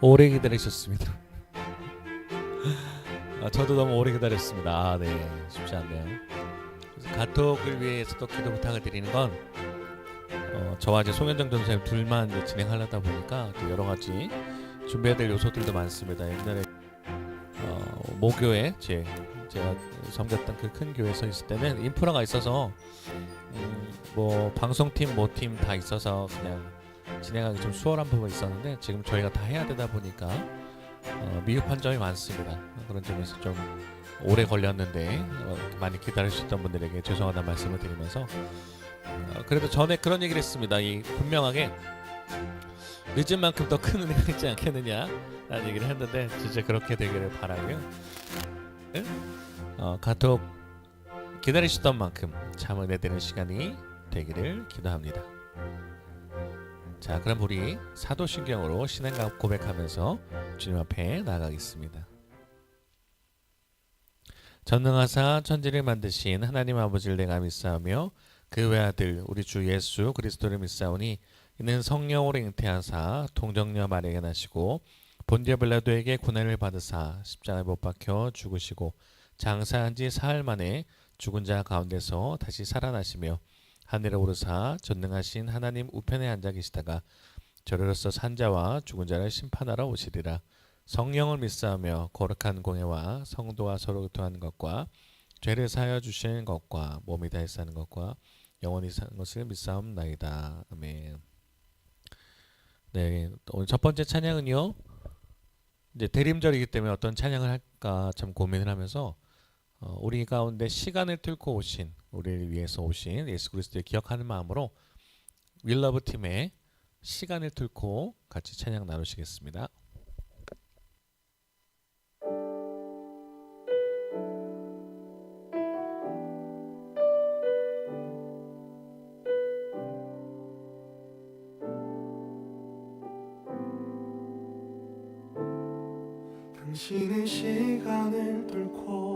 오래 기다리셨습니다. 저도 너무 오래 기다렸습니다. 네, 쉽지 않네요. 그래서 가톡을 위해서도 기도 부탁을 드리는 건 저와 이제 송현정 전사님 둘만 이제 진행하려다 보니까 또 여러 가지 준비해야 될 요소들도 많습니다. 옛날에 모교에 제가 섬겼던 그 큰 교회에서 있을 때는 인프라가 있어서 뭐 방송팀, 모팀 다 있어서 그냥 진행하기 좀 수월한 부분이 있었는데 지금 저희가 다 해야 되다 보니까 미흡한 점이 많습니다. 그런 점에서 좀 오래 걸렸는데 많이 기다리셨던 분들에게 죄송하다는 말씀을 드리면서 그래도 전에 그런 얘기를 했습니다. 분명하게 늦은 만큼 더 큰 은혜가 있지 않겠느냐 라는 얘기를 했는데 진짜 그렇게 되기를 바라고요. 가톡 기다리셨던 만큼 참 은혜되는 시간이 되기를 기도합니다. 자, 그럼 우리 사도신경으로 신앙 고백하면서 주님 앞에 나아가겠습니다. 전능하사 천지를 만드신 하나님 아버지를 내가 믿사오며 그 외아들 우리 주 예수 그리스도를 믿사오니 이는 성령으로 잉태하사 통정녀 마리아에게 나시고 본디오 빌라도에게 고난을 받으사 십자가에 못 박혀 죽으시고 장사한 지 사흘 만에 죽은 자 가운데서 다시 살아나시며 하늘에 오르사 전능하신 하나님 우편에 앉아 계시다가 저리로서 산자와 죽은 자를 심판하러 오시리라. 성령을 믿사오며 거룩한 공예와 성도와 서로 교통하는 것과 죄를 사하여 주시는 것과 몸이 다해 사는 것과 영원히 사는 것을 믿사옵나이다. 아멘. 네, 오늘 첫 번째 찬양은요. 이제 대림절이기 때문에 어떤 찬양을 할까 참 고민을 하면서 우리 가운데 시간을 뚫고 오신 우리를 위해서 오신 예수 그리스도를 기억하는 마음으로 윌러브 팀의 시간을 뚫고 같이 찬양 나누시겠습니다. 당신의 시간을 뚫고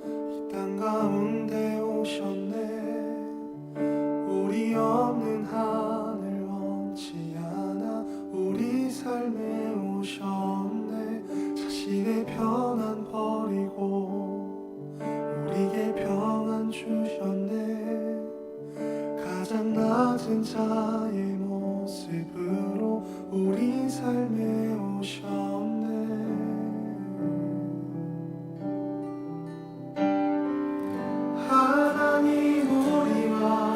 이 땅 가운데 오셨네. 우리 없는 하늘 원치 않아 우리 삶에 오셨네. 자신의 평안 버리고 우리에게 평안 주셨네. 가장 낮은 자의 모습으로 우리 삶에 오셨네. 하나님 우리와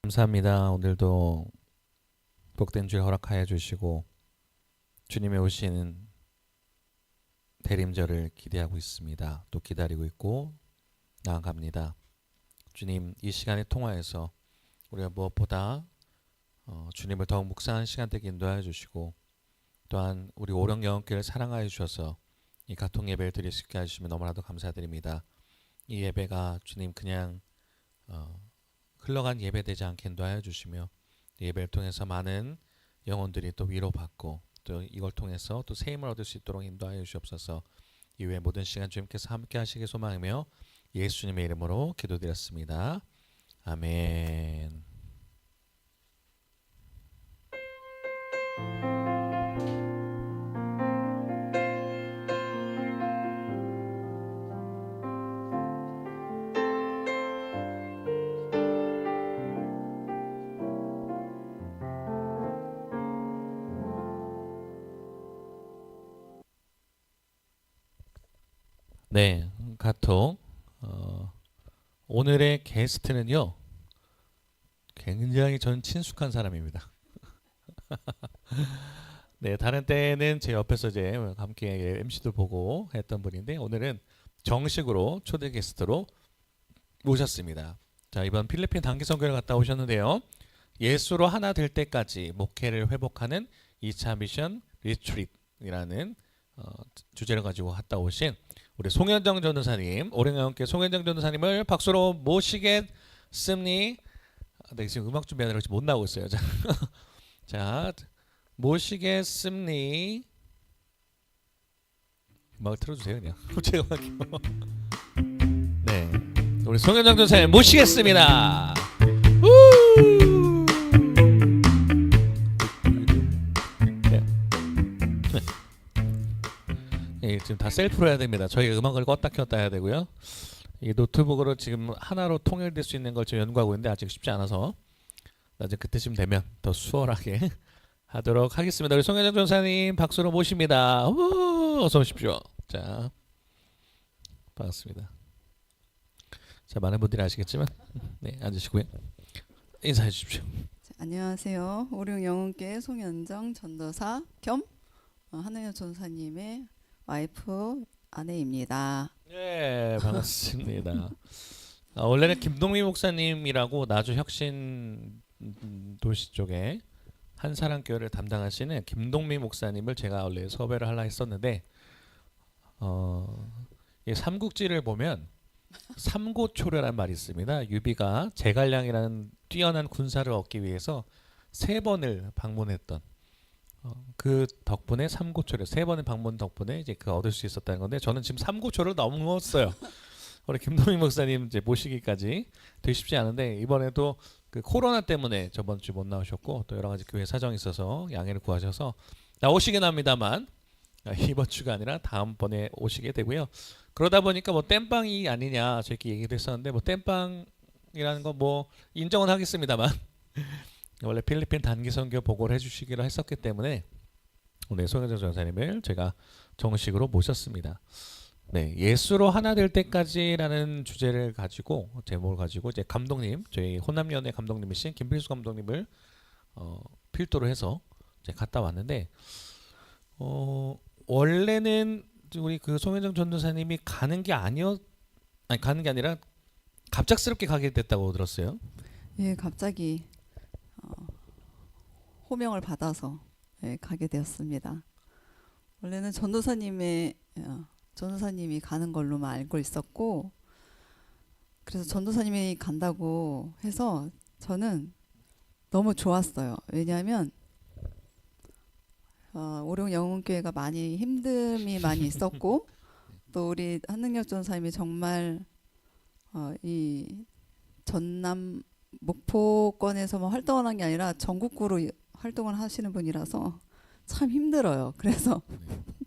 감사합니다. 오늘도 복된 주일 허락하여 주시고 주님의 오시는 대림절을 기대하고 있습니다. 또 기다리고 있고 나아갑니다. 주님, 이 시간에 통하여서 우리가 무엇보다 주님을 더욱 묵상하는 시간 되게 인도하여 주시고 또한 우리 오령영교회를 사랑하여 주셔서 이 가통 예배를 드릴 수 있게 해주시면 너무나도 감사드립니다. 이 예배가 주님 그냥 흘러간 예배 되지 않게 인도하여 주시며 이 예배를 통해서 많은 영혼들이 또 위로받고 또 이걸 통해서 또 새 힘을 얻을 수 있도록 인도하여 주시옵소서. 이후에 모든 시간 주님께서 함께 하시길 소망하며 예수님의 이름으로 기도드렸습니다. 아멘. 네, 카톡. 오늘의 게스트는요, 굉장히 전 친숙한 사람입니다. 네, 다른 때는 제 옆에서 이제 함께 MC도 보고 했던 분인데 오늘은 정식으로 초대 게스트로 모셨습니다. 자, 이번 필리핀 단기 선교를 갔다 오셨는데요. 예수로 하나 될 때까지 목회를 회복하는 2차 미션 리트릿이라는 주제를 가지고 갔다 오신 우리 송현정 전도사님, 오랭영교회 송현정 전도사님을 박수로 모시겠습니다. 네, 지금 음악 준비하느라 못 나오고 있어요. 자, 자 모시겠습니다. 음악을 틀어주세요 그냥. 제가 할게요. 네, 우리 송현정 전도사님 모시겠습니다. 우! 예, 지금 다 셀프로 해야 됩니다. 저희 음악을 껐다 켰다 해야 되고요. 이 노트북으로 지금 하나로 통일될 수 있는 걸 지금 연구하고 있는데 아직 쉽지 않아서 나중에 그때쯤 되면 더 수월하게 하도록 하겠습니다. 우리 송현정 전사님 박수로 모십니다. 우, 어서 오십시오. 자, 반갑습니다. 자, 많은 분들이 아시겠지만 네, 앉으시고요. 인사해 주십시오. 자, 안녕하세요. 오룡영혼교회 송현정 전도사 겸 한은영 전사님의 와이프 아내입니다. 네, 반갑습니다. 원래는 김동미 목사님이라고 나주 혁신 도시 쪽에 한사랑교회를 담당하시는 김동미 목사님을 제가 원래 섭외를 하려 했었는데 이 삼국지를 보면 삼고초려라는 말이 있습니다. 유비가 제갈량이라는 뛰어난 군사를 얻기 위해서 3번을 방문했던 그 덕분에 삼고초려 3번의 방문 덕분에 이제 그 얻을 수 있었다는 건데 저는 지금 삼고초를 넘었어요. 우리 김동희 목사님 이제 모시기까지 되게 쉽지 않은데 이번에도 그 코로나 때문에 저번 주 못 나오셨고 또 여러 가지 교회 사정이 있어서 양해를 구하셔서 나오시긴 합니다만 이번 주가 아니라 다음번에 오시게 되고요. 그러다 보니까 뭐 땜빵이 아니냐 저렇게 얘기를 했었는데 뭐 땜빵이라는 거 뭐 인정은 하겠습니다만 원래 필리핀 단기 선교 보고를 해주시기로 했었기 때문에 오늘 송현정 전사님을 제가 정식으로 모셨습니다. 네, 예수로 하나 될 때까지라는 주제를 가지고 제목을 가지고 이제 감독님 저희 혼남연의 감독님이신 김필수 감독님을 필두로 해서 이제 갔다 왔는데 원래는 우리 그 송현정 전도사님이 가는 게 가는 게 아니라 갑작스럽게 가게 됐다고 들었어요. 예, 갑자기 호명을 받아서 가게 되었습니다. 원래는 전도사님이 가는 걸로만 알고 있었고 그래서 전도사님이 간다고 해서 저는 너무 좋았어요. 왜냐하면 오룡영혼교회가 많이 힘듦이 많이 있었고 또 우리 한능력 전사님이 정말 이 전남 목포권에서만 활동을 한 게 아니라 전국구로 활동을 하시는 분이라서 참 힘들어요. 그래서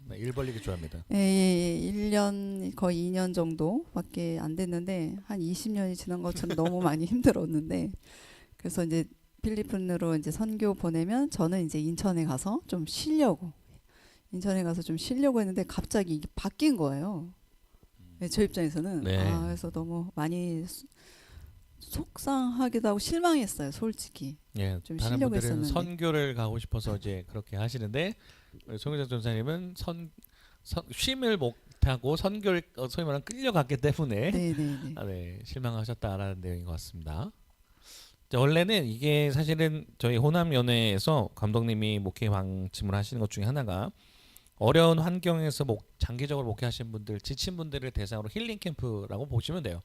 네, 일 벌리기 좋아합니다. 1년 거의 2년 정도밖에 안 됐는데 한 20년이 지난 것처럼 너무 많이 힘들었는데 그래서 이제 필리핀으로 이제 선교 보내면 저는 이제 인천에 가서 좀 쉬려고 했는데 갑자기 이게 바뀐 거예요. 네, 저 입장에서는 네. 그래서 너무 많이 속상하기도 하고 실망했어요, 솔직히. 예, 좀 다른 쉬려고 분들은 했었는데. 선교를 가고 싶어서 이제 그렇게 하시는데 송유정 전사님은 쉼을 못하고 선교를 소위 말하면 끌려갔기 때문에 네네네. 실망하셨다라는 내용인 것 같습니다. 자, 원래는 이게 사실은 저희 호남연회에서 감독님이 목회 방침을 하시는 것 중에 하나가 어려운 환경에서 장기적으로 목회하시는 분들, 지친 분들을 대상으로 힐링 캠프라고 보시면 돼요.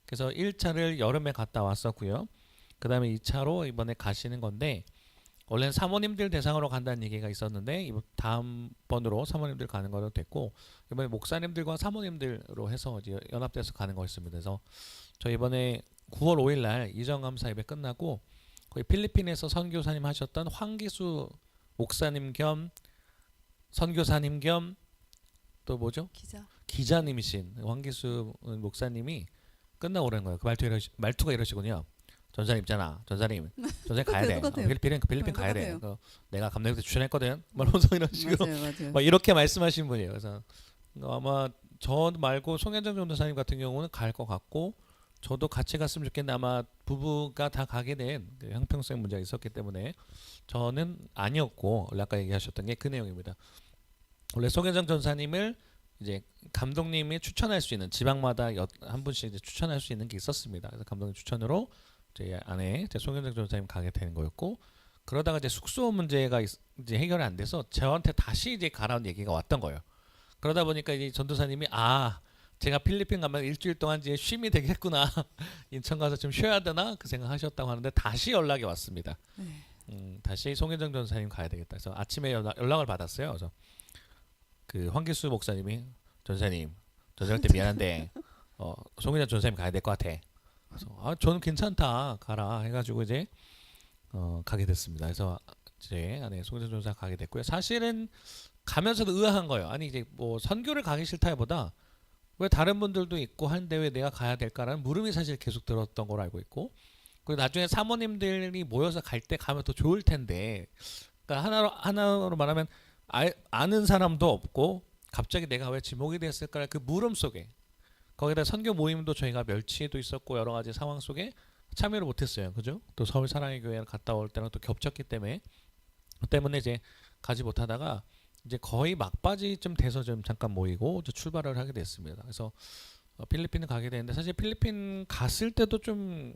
그래서 1차를 여름에 갔다 왔었고요. 그 다음에 2차로 이번에 가시는 건데 원래는 사모님들 대상으로 간다는 얘기가 있었는데 다음번으로 사모님들 가는 거로 됐고 이번에 목사님들과 사모님들로 해서 이제 연합돼서 가는 거였습니다. 그래서 저 이번에 9월 5일 날 이정감사 예배 끝나고 거기 필리핀에서 선교사님 하셨던 황기수 목사님 겸 선교사님 겸 또 뭐죠? 기자님이신 황기수 목사님이 끝나고 그러는 거예요. 그 말투가 이러시군요. 전사님 있잖아. 전사님 가야 돼. 똑같아요. 필리핀 가야 돼. 똑같아요. 내가 감독님한테 추천했거든. 말하면서 이런 식으로 맞아요. 막 이렇게 말씀하신 분이에요. 그래서 아마 저 말고 송현정 전도사님 같은 경우는 갈 것 같고 저도 같이 갔으면 좋겠는데 아마 부부가 다 가게 된 형평성 문제가 있었기 때문에 저는 아니었고 원래 아까 얘기하셨던 게 그 내용입니다. 원래 송현정 전사님을 이제 감독님이 추천할 수 있는 지방마다 한 분씩 이제 추천할 수 있는 게 있었습니다. 그래서 감독님 추천으로 제 아내 송현정 전사님 가게 되는 거였고 그러다가 이제 숙소 문제가 이제 해결이 안 돼서 저한테 다시 이제 가라는 얘기가 왔던 거예요. 그러다 보니까 이제 전도사님이 제가 필리핀 가면 일주일 동안 이제 쉼이 되겠구나 인천 가서 좀 쉬어야 되나 그 생각하셨다고 하는데 다시 연락이 왔습니다. 다시 송현정 전사님 가야 되겠다. 그래서 아침에 연락을 받았어요. 그래서 그 황기수 목사님이 전사님한테 미안한데 송현정 전사님 가야 될 것 같아. 그래서 저는 괜찮다 가라 해가지고 이제 가게 됐습니다. 그래서 이제 아내 송현정 전사 가게 됐고요. 사실은 가면서도 의아한 거예요. 아니 이제 뭐 선교를 가기 싫다기보다 왜 다른 분들도 있고 하는데 왜 내가 가야 될까라는 물음이 사실 계속 들었던 걸로 알고 있고 그리고 나중에 사모님들이 모여서 갈 때 가면 더 좋을 텐데 그러니까 하나로 말하면 아는 사람도 없고 갑자기 내가 왜 지목이 됐을까 그 물음 속에 거기다 선교 모임도 저희가 멸치도 있었고 여러 가지 상황 속에 참여를 못했어요. 그죠? 또 서울 사랑의 교회를 갔다 올 때랑 또 겹쳤기 때문에 이제 가지 못하다가 이제 거의 막바지쯤 돼서 좀 잠깐 모이고 출발을 하게 됐습니다. 그래서 필리핀을 가게 되는데 사실 필리핀 갔을 때도 좀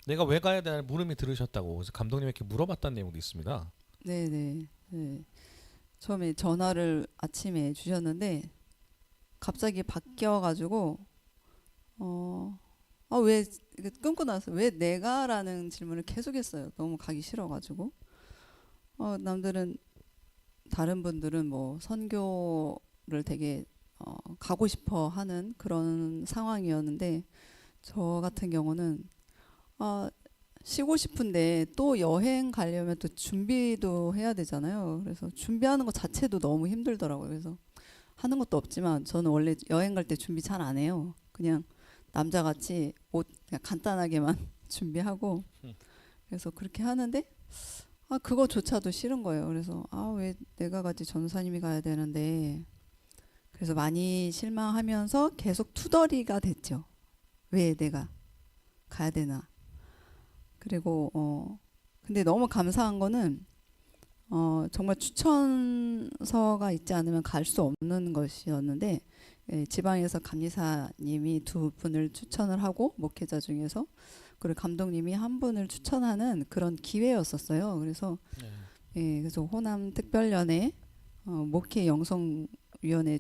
내가 왜 가야 되나 물음이 들으셨다고 그래서 감독님에게 물어봤다는 내용도 있습니다. 네네. 네. 처음에 전화를 아침에 주셨는데 갑자기 바뀌어가지고 왜 끊고 나서 왜 내가라는 질문을 계속했어요. 너무 가기 싫어가지고 남들은 다른 분들은 뭐 선교를 되게 가고 싶어 하는 그런 상황이었는데 저 같은 경우는 쉬고 싶은데 또 여행 가려면 또 준비도 해야 되잖아요. 그래서 준비하는 것 자체도 너무 힘들더라고요. 그래서 하는 것도 없지만 저는 원래 여행 갈 때 준비 잘 안 해요. 그냥 남자같이 옷 그냥 간단하게만 준비하고 그래서 그렇게 하는데 그거조차도 싫은 거예요. 그래서 왜 내가 가지 전사님이 가야 되는데 그래서 많이 실망하면서 계속 투덜이가 됐죠. 왜 내가 가야 되나. 그리고 근데 너무 감사한 거는 정말 추천서가 있지 않으면 갈 수 없는 것이었는데 지방에서 감리사님이 2분을 추천을 하고 목회자 중에서 그리고 감독님이 1분을 추천하는 그런 기회였었어요. 그래서 그래서 호남 특별연회 목회 영성위원회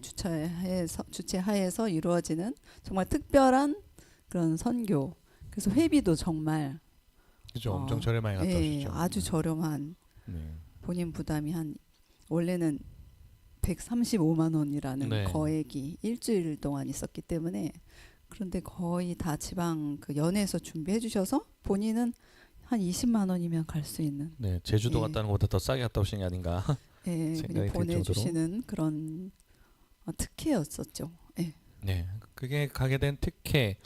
주최하에서 이루어지는 정말 특별한 그런 선교. 그래서 회비도 정말 그죠, 엄청 저렴하게 갔다 오셨죠. 아주 저렴한 본인 부담이 원래는 135만 원이라는 거액이 일주일 동안 있었기 때문에 그런데 거의 다 지방 그 연회에서 준비해 주셔서 본인은 한 20만 원이면 갈 수 있는. 제주도 갔다는 것보다 더 싸게 갔다 오신 게 아닌가. 그냥 보내주시는 그런 특혜였었죠. 그게 가게 된 특혜.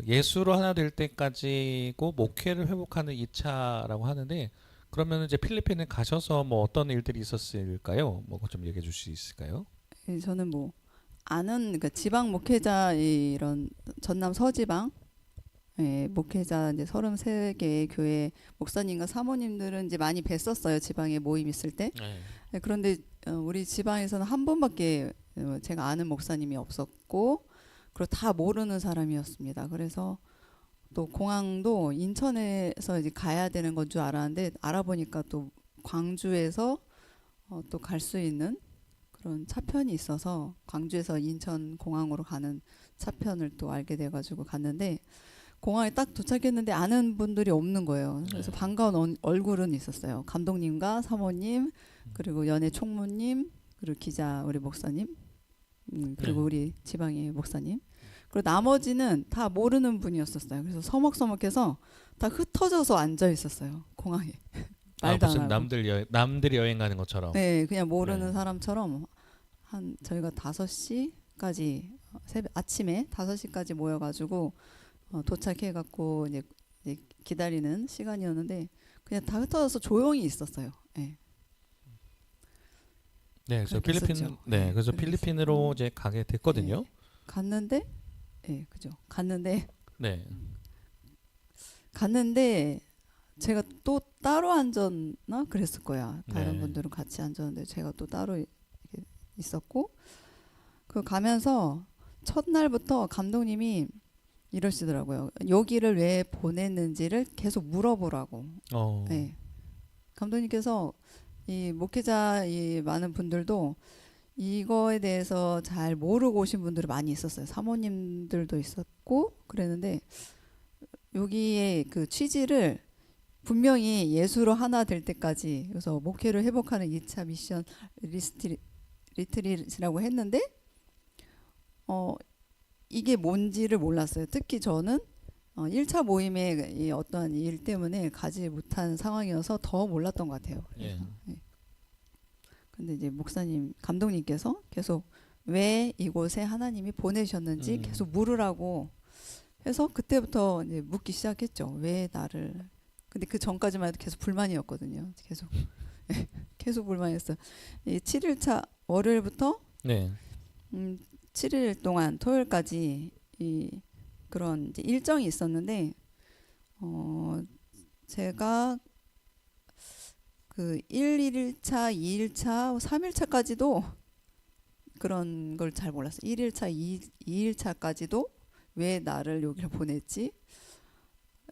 예수로 하나 될 때까지고 목회를 회복하는 2차라고 하는데 그러면 이제 필리핀에 가셔서 뭐 어떤 일들이 있었을까요? 뭐 좀 얘기해 줄 수 있을까요? 저는 뭐 아는 지방 목회자 이런 전남 서지방 예, 목회자 이제 33개의 교회 목사님과 사모님들은 이제 많이 뵀었어요. 지방에 모임 있을 때. 네. 예, 그런데 우리 지방에서는 한 번밖에 제가 아는 목사님이 없었고, 그리고 다 모르는 사람이었습니다. 그래서 또 공항도 인천에서 이제 가야 되는 건 줄 알았는데 알아보니까 또 광주에서 또 갈 수 있는 그런 차편이 있어서 광주에서 인천 공항으로 가는 차편을 또 알게 돼가지고 갔는데 공항에 딱 도착했는데 아는 분들이 없는 거예요. 그래서 네. 반가운 얼굴은 있었어요. 감독님과 사모님, 그리고 연예 총무님, 그리고 기자 우리 목사님, 그리고 네. 우리 지방의 목사님. 그리고 나머지는 다 모르는 분이었었어요. 그래서 서먹서먹해서 다 흩어져서 앉아 있었어요. 공항에. 말도 안 무슨 하고. 남들이 여행 가는 것처럼. 네, 그냥 모르는 네. 사람처럼 한 저희가 5시까지 아침에 5시까지 모여가지고 도착해갖고 이제 기다리는 시간이었는데 그냥 다 흩어져서 조용히 있었어요. 네. 네, 그래서 그렇게 필리핀, 했었죠. 네, 그래서 그렇게 필리핀으로 이제 가게 됐거든요. 갔는데, 그죠. 갔는데 제가 또 따로 앉았나 그랬을 거야. 다른 네. 분들은 같이 앉았는데 제가 또 따로 이렇게 있었고, 그 가면서 첫날부터 감독님이 이러시더라고요. 여기를 왜 보냈는지를 계속 물어보라고. 어, 네. 감독님께서 이 목회자 이 많은 분들도 이거에 대해서 잘 모르고 오신 분들이 많이 있었어요. 사모님들도 있었고 그랬는데 여기에 그 취지를 분명히 예수로 하나 될 때까지 그래서 목회를 회복하는 2차 미션 리트릿이라고 했는데 이게 뭔지를 몰랐어요. 특히 저는 1차 모임에 이 어떤 일 때문에 가지 못한 상황이어서 더 몰랐던 것 같아요. 예. 그래서, 근데 이제 목사님, 감독님께서 계속 왜 이곳에 하나님이 보내셨는지 계속 물으라고 해서 그때부터 이제 묻기 시작했죠. 왜 나를? 근데 그 전까지만 해도 계속 불만이었거든요. 계속 불만이었어요. 이 7일차 월요일부터 네, 7일 동안 토요일까지 그런 이제 일정이 있었는데 제가 그 1일차, 2일차, 3일차까지도 그런 걸 잘 몰랐어요. 1일차, 2일차까지도 왜 나를 여기를 보냈지?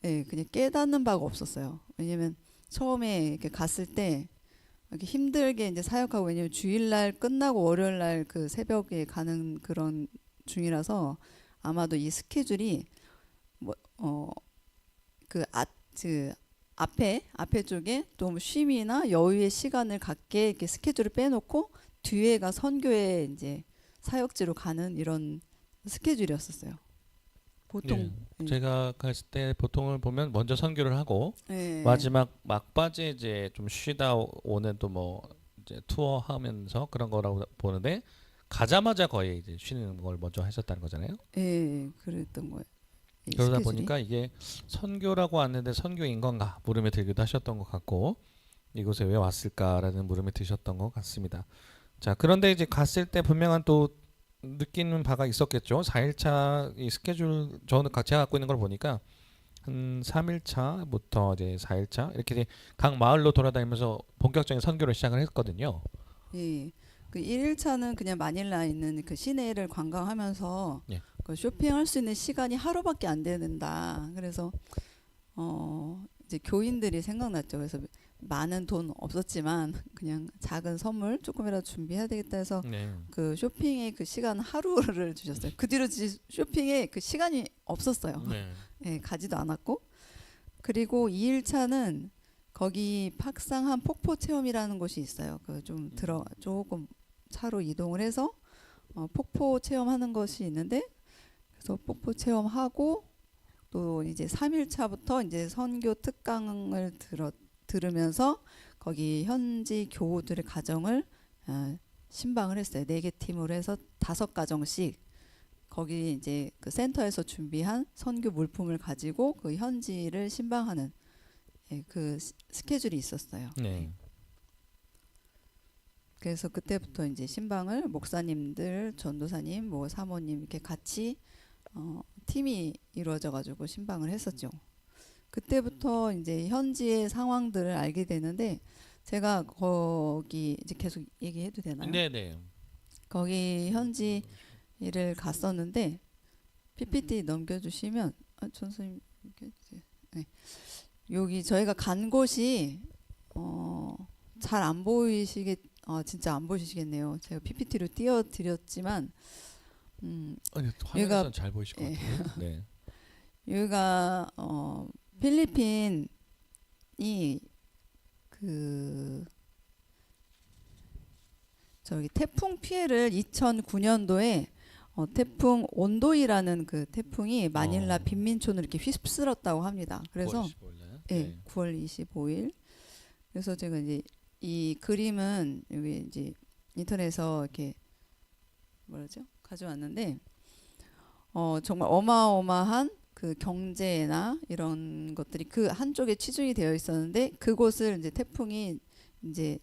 그냥 깨닫는 바가 없었어요. 왜냐면 처음에 이렇게 갔을 때 이렇게 힘들게 이제 사역하고 왜냐면 주일날 끝나고 월요일날 그 새벽에 가는 그런 중이라서 아마도 이 스케줄이 그 앞에 쪽에 좀 쉼이나 여유의 시간을 갖게 이렇게 스케줄을 빼놓고 뒤에가 선교에 이제 사역지로 가는 이런 스케줄이었었어요. 보통 제가 갔을 때 보통을 보면 먼저 선교를 하고 마지막 막바지에 이제 좀 쉬다 오는 또 뭐 이제 투어하면서 그런 거라고 보는데 가자마자 거의 이제 쉬는 걸 먼저 하셨다는 거잖아요. 그랬던 거예요. 그러다 스케줄이. 보니까 이게 선교라고 왔는데 선교인 건가 물음에 들기도 하셨던 것 같고 이곳에 왜 왔을까라는 물음에 드셨던 것 같습니다. 자, 그런데 이제 갔을 때 분명한 또 느끼는 바가 있었겠죠. 4일차 이 스케줄 저는 제가 갖고 있는 걸 보니까 한 3일차부터 이제 4일차 이렇게 이제 각 마을로 돌아다니면서 본격적인 선교를 시작을 했거든요. 그 1일차는 그냥 마닐라에 있는 그 시내를 관광하면서 예. 그 쇼핑할 수 있는 시간이 하루밖에 안 되는다. 그래서 이제 교인들이 생각났죠. 그래서 많은 돈 없었지만 그냥 작은 선물 조금이라도 준비해야 되겠다 해서 네. 그 쇼핑의 그 시간 하루를 주셨어요. 그 뒤로 쇼핑에 그 시간이 없었어요. 네. 가지도 않았고 그리고 2일차는 거기 팍상한 폭포 체험이라는 곳이 있어요. 그 좀 조금 차로 이동을 해서 폭포 체험하는 것이 있는데 그래서 폭포 체험하고 또 이제 3일차부터 이제 선교 특강을 들으면서 거기 현지 교우들의 가정을 신방을 했어요. 4개 팀으로 해서 5가정씩 거기 이제 그 센터에서 준비한 선교 물품을 가지고 그 현지를 신방하는 그 스케줄이 있었어요. 네. 그래서 그때부터 이제 신방을 목사님들, 전도사님, 뭐 사모님 이렇게 같이 팀이 이루어져가지고 신방을 했었죠. 그때부터 이제 현지의 상황들을 알게 되는데 제가 거기 이제 계속 얘기해도 되나요? 네네. 거기 현지 일을 갔었는데 PPT 넘겨주시면 전선님 넘겨주세요. 네. 여기 저희가 간 곳이 잘 안 보이시겠 진짜 안 보이시겠네요. 제가 PPT로 띄워드렸지만 아니, 화면에서는 잘 보이실 것 같아요. 네. 여기가 필리핀이 그 저기 태풍 피해를 2009년도에 태풍 온도이라는 그 태풍이 마닐라 빈민촌을 이렇게 휩쓸었다고 합니다. 그래서 9월 15일 날. 네, 9월 25일. 그래서 제가 이제 이 그림은 여기 이제 인터넷에서 이렇게 뭐라죠? 가져왔는데 정말 어마어마한 그 경제나 이런 것들이 그 한쪽에 치중이 되어 있었는데 그곳을 이제 태풍이 이제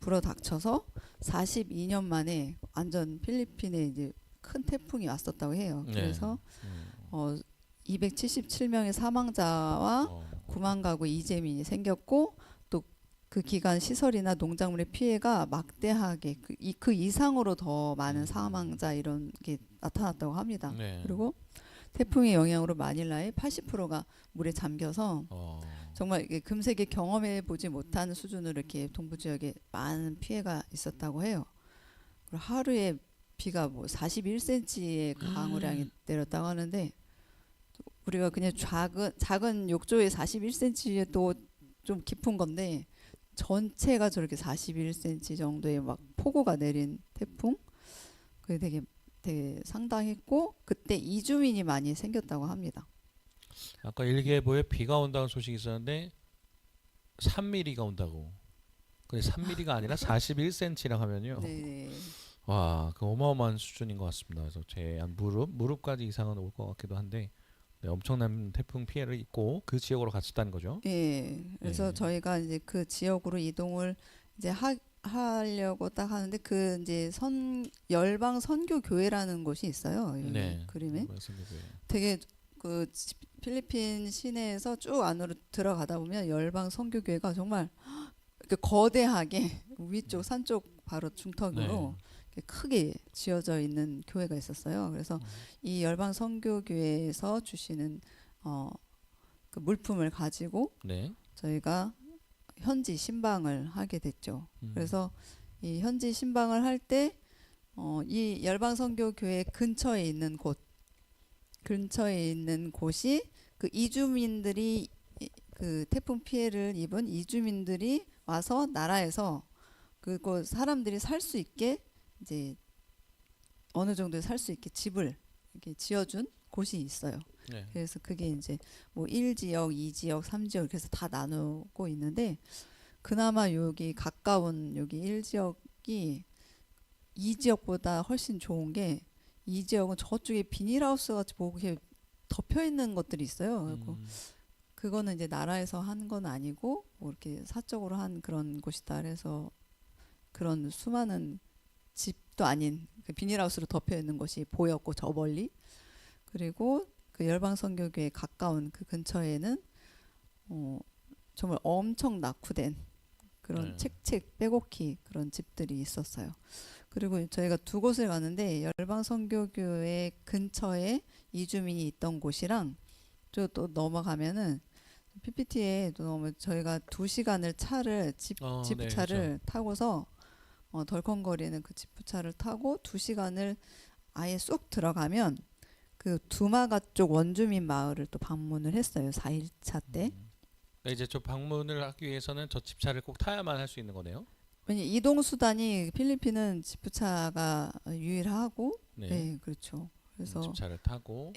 불어닥쳐서 42년 만에 완전 필리핀에 이제 큰 태풍이 왔었다고 해요. 네. 그래서 277명의 사망자와 9만 가구 이재민이 생겼고 또 그 기간 시설이나 농작물의 피해가 막대하게 그 이상으로 더 많은 사망자 이런 게 나타났다고 합니다. 네. 그리고 태풍의 영향으로 마닐라의 80%가 물에 잠겨서 정말 이게 금세기 경험해 보지 못한 수준으로 이렇게 동부 지역에 많은 피해가 있었다고 해요. 그리고 하루에 비가 뭐 41cm의 강우량이 내렸다고 하는데 우리가 그냥 작은 욕조에 41cm에 또 좀 깊은 건데 전체가 저렇게 41cm 정도의 막 폭우가 내린 태풍 그게 되게 상당했고 그때 이주민이 많이 생겼다고 합니다. 아까 일기예보에 비가 온다는 소식이 있었는데 3mm가 온다고. 근데 3mm가 아니라 41cm라 하면요. 네. 와, 그 어마어마한 수준인 것 같습니다. 그래서 제 한 무릎까지 이상은 올 것 같기도 한데 네, 엄청난 태풍 피해를 입고 그 지역으로 갔었다는 거죠. 예. 그래서 네. 저희가 이제 그 지역으로 이동을 이제 하려고 딱 하는데 그 이제 열방 선교 교회라는 곳이 있어요. 여기 네. 그림에 그래서 되게 그 필리핀 시내에서 쭉 안으로 들어가다 보면 열방 선교 교회가 정말 이렇게 거대하게 위쪽 산쪽 바로 중턱으로 이렇게 크게 지어져 있는 교회가 있었어요. 그래서 이 열방 선교교회에서 주시는 그 물품을 가지고 네. 저희가 현지 신방을 하게 됐죠. 그래서 이 현지 신방을 할 때 이 열방 선교교회 근처에 있는 곳이 그 이주민들이 그 태풍 피해를 입은 이주민들이 와서 나라에서 그곳 사람들이 살 수 있게 이제 어느 정도 살 수 있게 집을 이렇게 지어준 곳이 있어요. 네. 그래서 그게 이제 뭐 1지역, 2지역, 3지역 그래서 다 나누고 있는데 그나마 여기 가까운 여기 1지역이 2지역보다 훨씬 좋은 게 2지역은 저쪽에 비닐하우스 같이 뭐 이렇게 덮여 있는 것들이 있어요. 그리고 그거는 이제 나라에서 한 건 아니고 뭐 이렇게 사적으로 한 그런 곳이다. 그래서 그런 수많은 집도 아닌 그 비닐하우스로 덮여 있는 것이 보였고 저 멀리 그리고 그 열방 선교교에 가까운 그 근처에는 정말 엄청 낙후된 그런 책책 빼곡히 그런 집들이 있었어요. 그리고 저희가 두 곳을 갔는데 열방 선교교회 근처에 이주민이 있던 곳이랑 또 넘어가면은 PPT에 또 너무 저희가 2시간을 지프차를 네, 타고서 덜컹거리는 그 지프차를 타고 2시간을 아예 쑥 들어가면 그 두마가 쪽 원주민 마을을 또 방문을 했어요. 4일차 때. 그러니까 이제 저 방문을 하기 위해서는 저 집차를 꼭 타야만 할 수 있는 거네요. 왜냐 이동 수단이 필리핀은 지프차가 유일하고 네, 그렇죠. 그래서 집차를 타고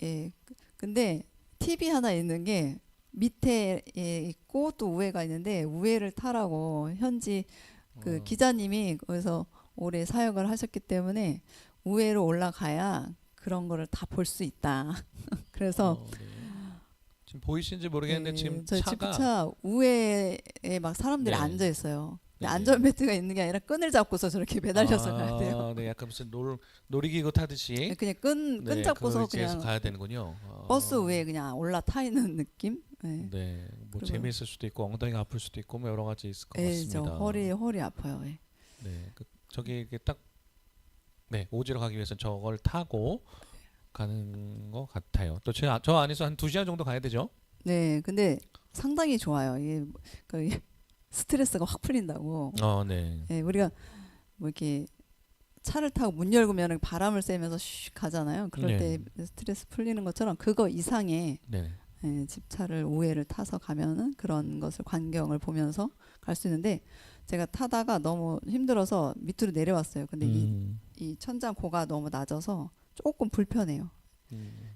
근데 팁이 하나 있는 게 밑에 있고 또 우회가 있는데 우회를 타라고 현지 그 기자님이 거기서 오래 사역을 하셨기 때문에 우회로 올라가야 그런 거를 다 볼 수 있다. 그래서 지금 보이신지 모르겠는데 지금 저희 차가 지프차 우회에 막 사람들이 네. 앉아 있어요. 네. 안전벨트가 있는 게 아니라 끈을 잡고서 저렇게 매달려서 가야 돼요. 네, 약간 무슨 놀이기구 타듯이 그냥 끈 네, 그 잡고서 의지에서 그냥 가야 되는군요. 버스 위에 그냥 올라타 있는 느낌? 네. 네, 뭐 그리고- 재미있을 수도 있고 엉덩이가 아플 수도 있고 뭐 여러 가지 있을 것 예, 저 같습니다. 허리 아파요. 예. 네, 저기 이게 딱 네, 오지로 가기 위해서 저걸 타고 가는 것 같아요. 또 저 안에서 한 2시간 정도 가야 되죠? 네, 근데 상당히 좋아요. 이게 그 스트레스가 확 풀린다고. 네. 예, 우리가 뭐 이렇게 차를 타고 문 열고면 바람을 쐬면서 슉 가잖아요. 그럴 네. 때 스트레스 풀리는 것처럼 그거 이상의 네. 예, 집차를 5회를 타서 가면은 그런 것을 광경을 보면서 갈 수 있는데 제가 타다가 너무 힘들어서 밑으로 내려왔어요. 근데 이 천장 고가 너무 낮아서 조금 불편해요.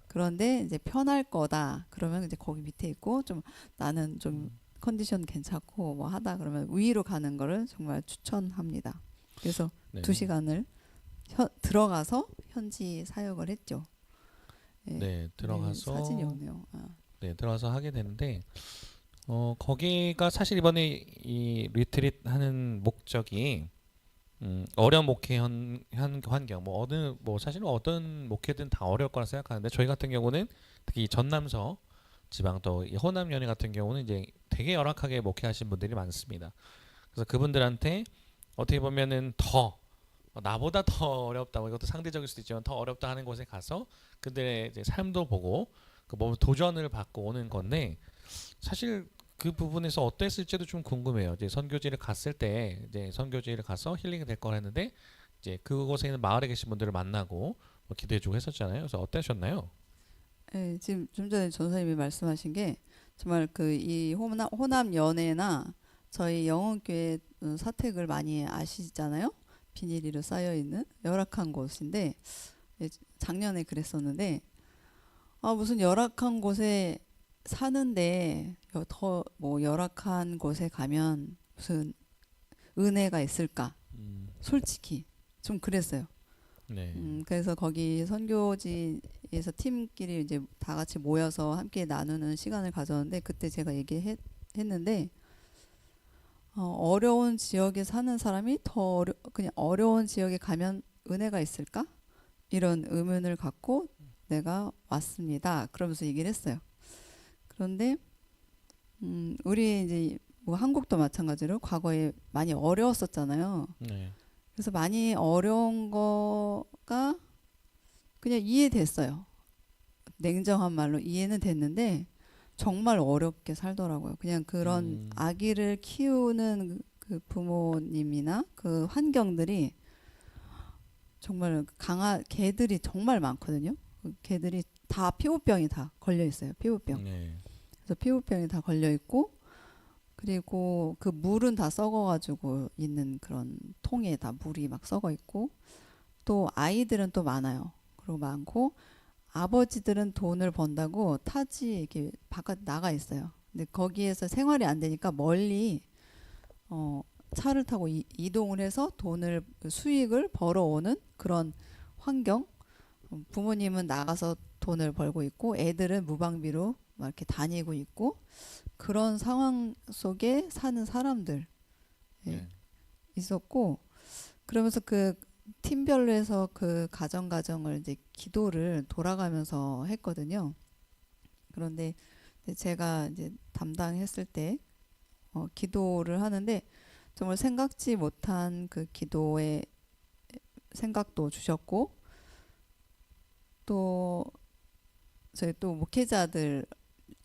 그런데 이제 편할 거다. 그러면 이제 거기 밑에 있고 좀 나는 좀 컨디션 괜찮고 뭐 하다 그러면 위로 가는 거를 정말 추천합니다. 그래서 네. 2시간을 들어가서 현지 사역을 했죠. 예. 네, 들어가서 네, 사진이 없네요. 네, 들어가서 하게 되는데 거기가 사실 이번에 이 리트릿 하는 목적이 어려운 목회 환경 뭐 사실은 어떤 목회든 다 어려울 거라 생각하는데 저희 같은 경우는 특히 전남서 지방 또 이 호남 연회 같은 경우는 이제 되게 열악하게 목회하신 분들이 많습니다. 그래서 그분들한테 어떻게 보면은 더 나보다 더 어렵다, 이것도 상대적일 수도 있지만 더 어렵다 하는 곳에 가서 그들의 이제 삶도 보고 그 뭐 도전을 받고 오는 건데 사실 그 부분에서 어땠을지도 좀 궁금해요. 이제 선교지를 갔을 때 이제 선교지를 가서 힐링이 될 거라 했는데 이제 그곳에 있는 마을에 계신 분들을 만나고 뭐 기도해주고 했었잖아요. 그래서 어떠셨나요? 예, 지금 좀 전에 전사님이 말씀하신 게 정말 그 이 호남 연회나 저희 영혼교회 사택을 많이 아시잖아요. 비닐이로 쌓여 있는 열악한 곳인데 예, 작년에 그랬었는데 무슨 열악한 곳에 사는데 더 뭐 열악한 곳에 가면 무슨 은혜가 있을까? 솔직히 좀 그랬어요. 네. 그래서 거기 선교지에서 팀끼리 이제 다 같이 모여서 함께 나누는 시간을 가졌는데 그때 제가 얘기했는데 어려운 지역에 사는 사람이 그냥 어려운 지역에 가면 은혜가 있을까? 이런 의문을 갖고 내가 왔습니다. 그러면서 얘기를 했어요. 그런데 우리 이제 뭐 한국도 마찬가지로 과거에 많이 어려웠었잖아요. 네. 그래서 많이 어려운 거가 그냥 이해됐어요. 냉정한 말로 이해는 됐는데 정말 어렵게 살더라고요. 그냥 그런 아기를 키우는 그 부모님이나 그 환경들이 정말 개들이 정말 많거든요. 그 개들이 다 피부병이 다 걸려 있어요. 피부병. 네. 그래서 피부병이 다 걸려 있고 그리고 그 물은 다 썩어가지고 있는 그런 통에 다 물이 막 썩어 있고 또 아이들은 또 많아요. 그리고 많고 아버지들은 돈을 번다고 타지 이렇게 바깥 나가 있어요. 근데 거기에서 생활이 안 되니까 멀리 차를 타고 이동을 해서 수익을 벌어오는 그런 환경. 부모님은 나가서 돈을 벌고 있고 애들은 무방비로 막 이렇게 다니고 있고 그런 상황 속에 사는 사람들 네. 있었고 그러면서 그 팀별로 해서 그 가정을 이제 기도를 돌아가면서 했거든요. 그런데 제가 이제 담당했을 때 기도를 하는데 정말 생각지 못한 그 기도의 생각도 주셨고 또 저희 또 목회자들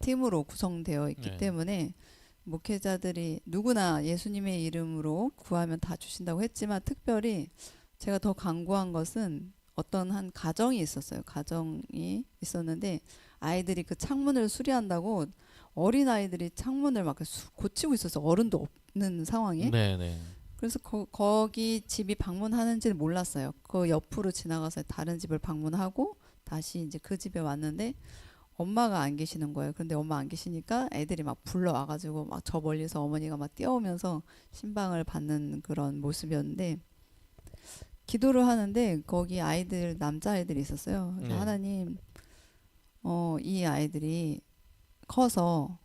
팀으로 구성되어 있기 네. 때문에 목회자들이 누구나 예수님의 이름으로 구하면 다 주신다고 했지만 특별히 제가 더 간구한 것은 어떤 한 가정이 있었어요. 가정이 있었는데 아이들이 그 창문을 수리한다고 어린 아이들이 창문을 막 고치고 있었어요. 어른도 없는 상황에. 네, 네. 그래서 거기 집이 방문하는지를 몰랐어요. 그 옆으로 지나가서 다른 집을 방문하고 다시 이제 그 집에 왔는데 엄마가 안 계시는 거예요. 그런데 엄마 안 계시니까 애들이 막 불러와가지고 막 저 멀리서 어머니가 막 뛰어오면서 신방을 받는 그런 모습이었는데 기도를 하는데 거기 남자아이들이 있었어요. 그래서 네. 하나님, 이 아이들이 커서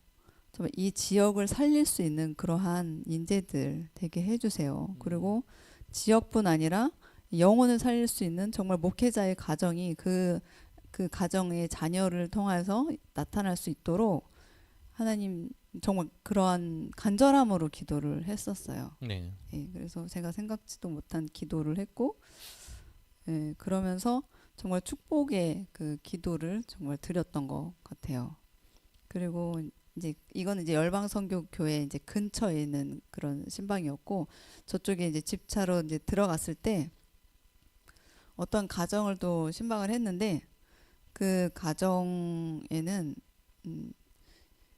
정말 이 지역을 살릴 수 있는 그러한 인재들 되게 해주세요. 그리고 지역뿐 아니라 영혼을 살릴 수 있는 정말 목회자의 가정이 그 가정의 자녀를 통해서 나타날 수 있도록 하나님 정말 그러한 간절함으로 기도를 했었어요. 네. 예, 그래서 제가 생각지도 못한 기도를 했고, 예, 그러면서 정말 축복의 그 기도를 정말 드렸던 것 같아요. 그리고 이제 이거는 이제 열방선교교회 이제 근처에 있는 그런 신방이었고, 저쪽에 이제 집차로 이제 들어갔을 때 어떤 가정을 또 신방을 했는데, 그 가정에는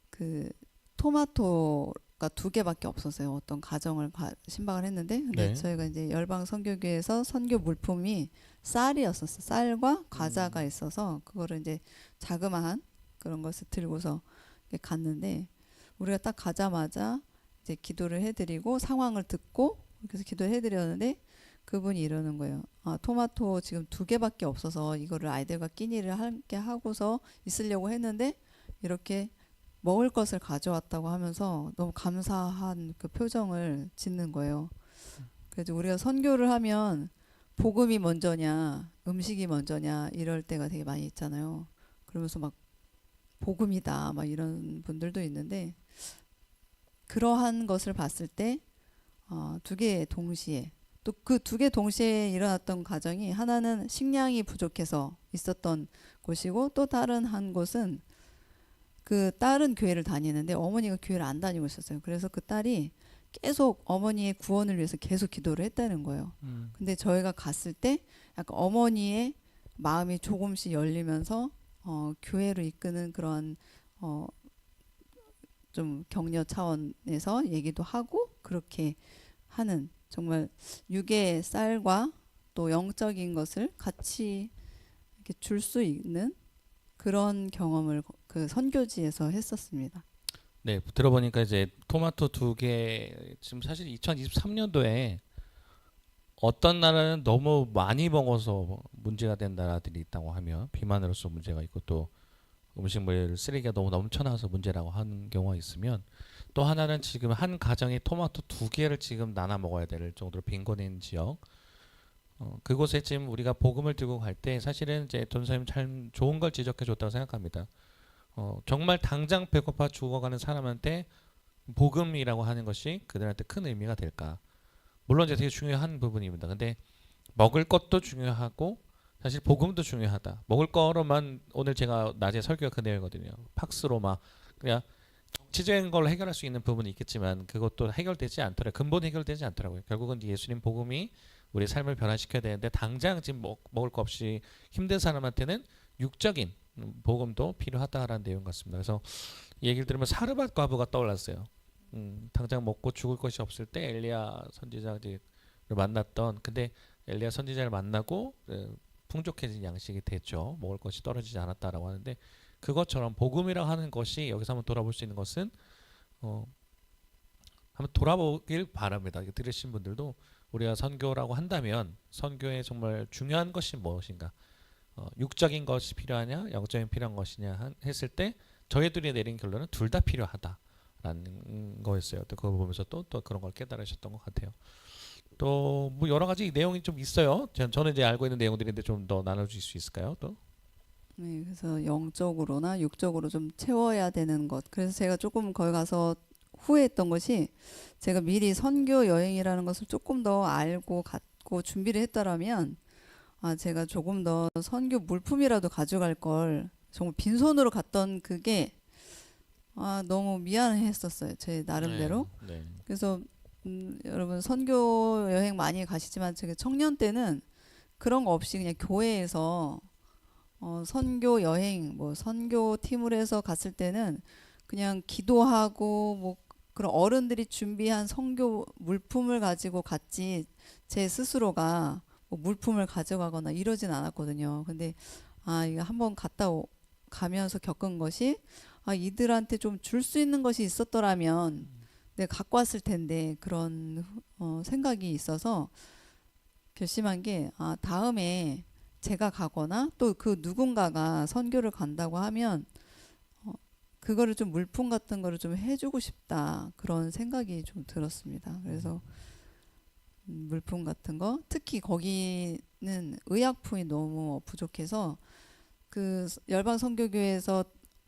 그 토마토가 2개밖에 없었어요. 어떤 가정을 신방을 했는데, 근데 네. 저희가 이제 열방 선교교회에서 선교 물품이 쌀이었었어. 쌀과 과자가 있어서 그거를 이제 자그마한 그런 것을 들고서 이렇게 갔는데, 우리가 딱 가자마자 이제 기도를 해드리고 상황을 듣고 그래서 기도를 해드렸는데, 그분이 이러는 거예요. 아, 토마토 지금 2개밖에 없어서 이거를 아이들과 끼니를 함께 하고서 있으려고 했는데 이렇게 먹을 것을 가져왔다고 하면서 너무 감사한 그 표정을 짓는 거예요. 그래서 우리가 선교를 하면 복음이 먼저냐 음식이 먼저냐 이럴 때가 되게 많이 있잖아요. 그러면서 막 복음이다 막 이런 분들도 있는데, 그러한 것을 봤을 때 2개 동시에, 또 그 2개 동시에 일어났던 가정이 하나는 식량이 부족해서 있었던 곳이고, 또 다른 한 곳은 그 딸은 교회를 다니는데 어머니가 교회를 안 다니고 있었어요. 그래서 그 딸이 계속 어머니의 구원을 위해서 계속 기도를 했다는 거예요. 근데 저희가 갔을 때 약간 어머니의 마음이 조금씩 열리면서 교회로 이끄는 그런 좀 격려 차원에서 얘기도 하고 그렇게 하는, 정말 육의 쌀과 또 영적인 것을 같이 이렇게 줄 수 있는 그런 경험을 그 선교지에서 했었습니다. 네, 들어보니까 이제 토마토 2개 지금 사실 2023년도에 어떤 나라는 너무 많이 먹어서 문제가 된 나라들이 있다고 하면 비만으로서 문제가 있고, 또 음식물 쓰레기가 너무 넘쳐나서 문제라고 하는 경우가 있으면, 또 하나는 지금 한 가정이 토마토 2개를 지금 나눠 먹어야 될 정도로 빈곤인 지역, 그곳에 지금 우리가 복음을 들고 갈 때 사실은 이제 전사님 참 좋은 걸 지적해 줬다고 생각합니다. 정말 당장 배고파 죽어가는 사람한테 복음이라고 하는 것이 그들한테 큰 의미가 될까? 물론 이제 되게 중요한 부분입니다. 근데 먹을 것도 중요하고 사실 복음도 중요하다. 먹을 거로만 오늘 제가 낮에 설교가 그 내용이거든요. 팍스로 막 그냥 정치적인 걸로 해결할 수 있는 부분이 있겠지만 그것도 해결되지 않더라고요. 근본 해결되지 않더라고요. 결국은 예수님 복음이 우리 삶을 변화시켜야 되는데, 당장 지금 먹을 거 없이 힘든 사람한테는 육적인 복음도 필요하다라는 내용 같습니다. 그래서 이 얘기를 들으면 사르밧 과부가 떠올랐어요. 당장 먹고 죽을 것이 없을 때 엘리야 선지자를 만났던, 근데 엘리야 선지자를 만나고 풍족해진 양식이 됐죠. 먹을 것이 떨어지지 않았다라고 하는데, 그것처럼 복음이라고 하는 것이 여기서 한번 돌아볼 수 있는 것은 한번 돌아보길 바랍니다. 들으신 분들도 우리가 선교라고 한다면 선교에 정말 중요한 것이 무엇인가, 육적인 것이 필요하냐 영적인 필요한 것이냐 했을 때 저희들이 내린 결론은 둘 다 필요하다라는 거였어요. 또 그거 보면서 또 그런 걸 깨달으셨던 것 같아요. 또 뭐 여러 가지 내용이 좀 있어요. 저는 이제 알고 있는 내용들인데 좀 더 나눠줄 수 있을까요? 또? 네, 그래서 영적으로나 육적으로 좀 채워야 되는 것. 그래서 제가 조금 거기 가서 후회했던 것이, 제가 미리 선교 여행이라는 것을 조금 더 알고 갖고 준비를 했더라면 제가 조금 더 선교 물품이라도 가져갈 걸, 정말 빈손으로 갔던 그게 너무 미안했었어요. 제 나름대로. 네. 그래서 여러분 선교 여행 많이 가시지만 제가 청년 때는 그런 거 없이 그냥 교회에서 선교 여행 뭐 선교 팀을 해서 갔을 때는 그냥 기도하고 뭐 그런 어른들이 준비한 선교 물품을 가지고 갔지, 제 스스로가 뭐 물품을 가져가거나 이러진 않았거든요. 근데 이거 한번 가면서 겪은 것이, 이들한테 좀 줄 수 있는 것이 있었더라면 내가 갖고 왔을 텐데, 그런 생각이 있어서 결심한 게, 다음에 제가 가거나 또 그 누군가가 선교를 간다고 하면 그거를 좀 물품 같은 거를 좀 해주고 싶다 그런 생각이 좀 들었습니다. 그래서 물품 같은 거 특히 거기는 의약품이 너무 부족해서 그 열방 선교교회에서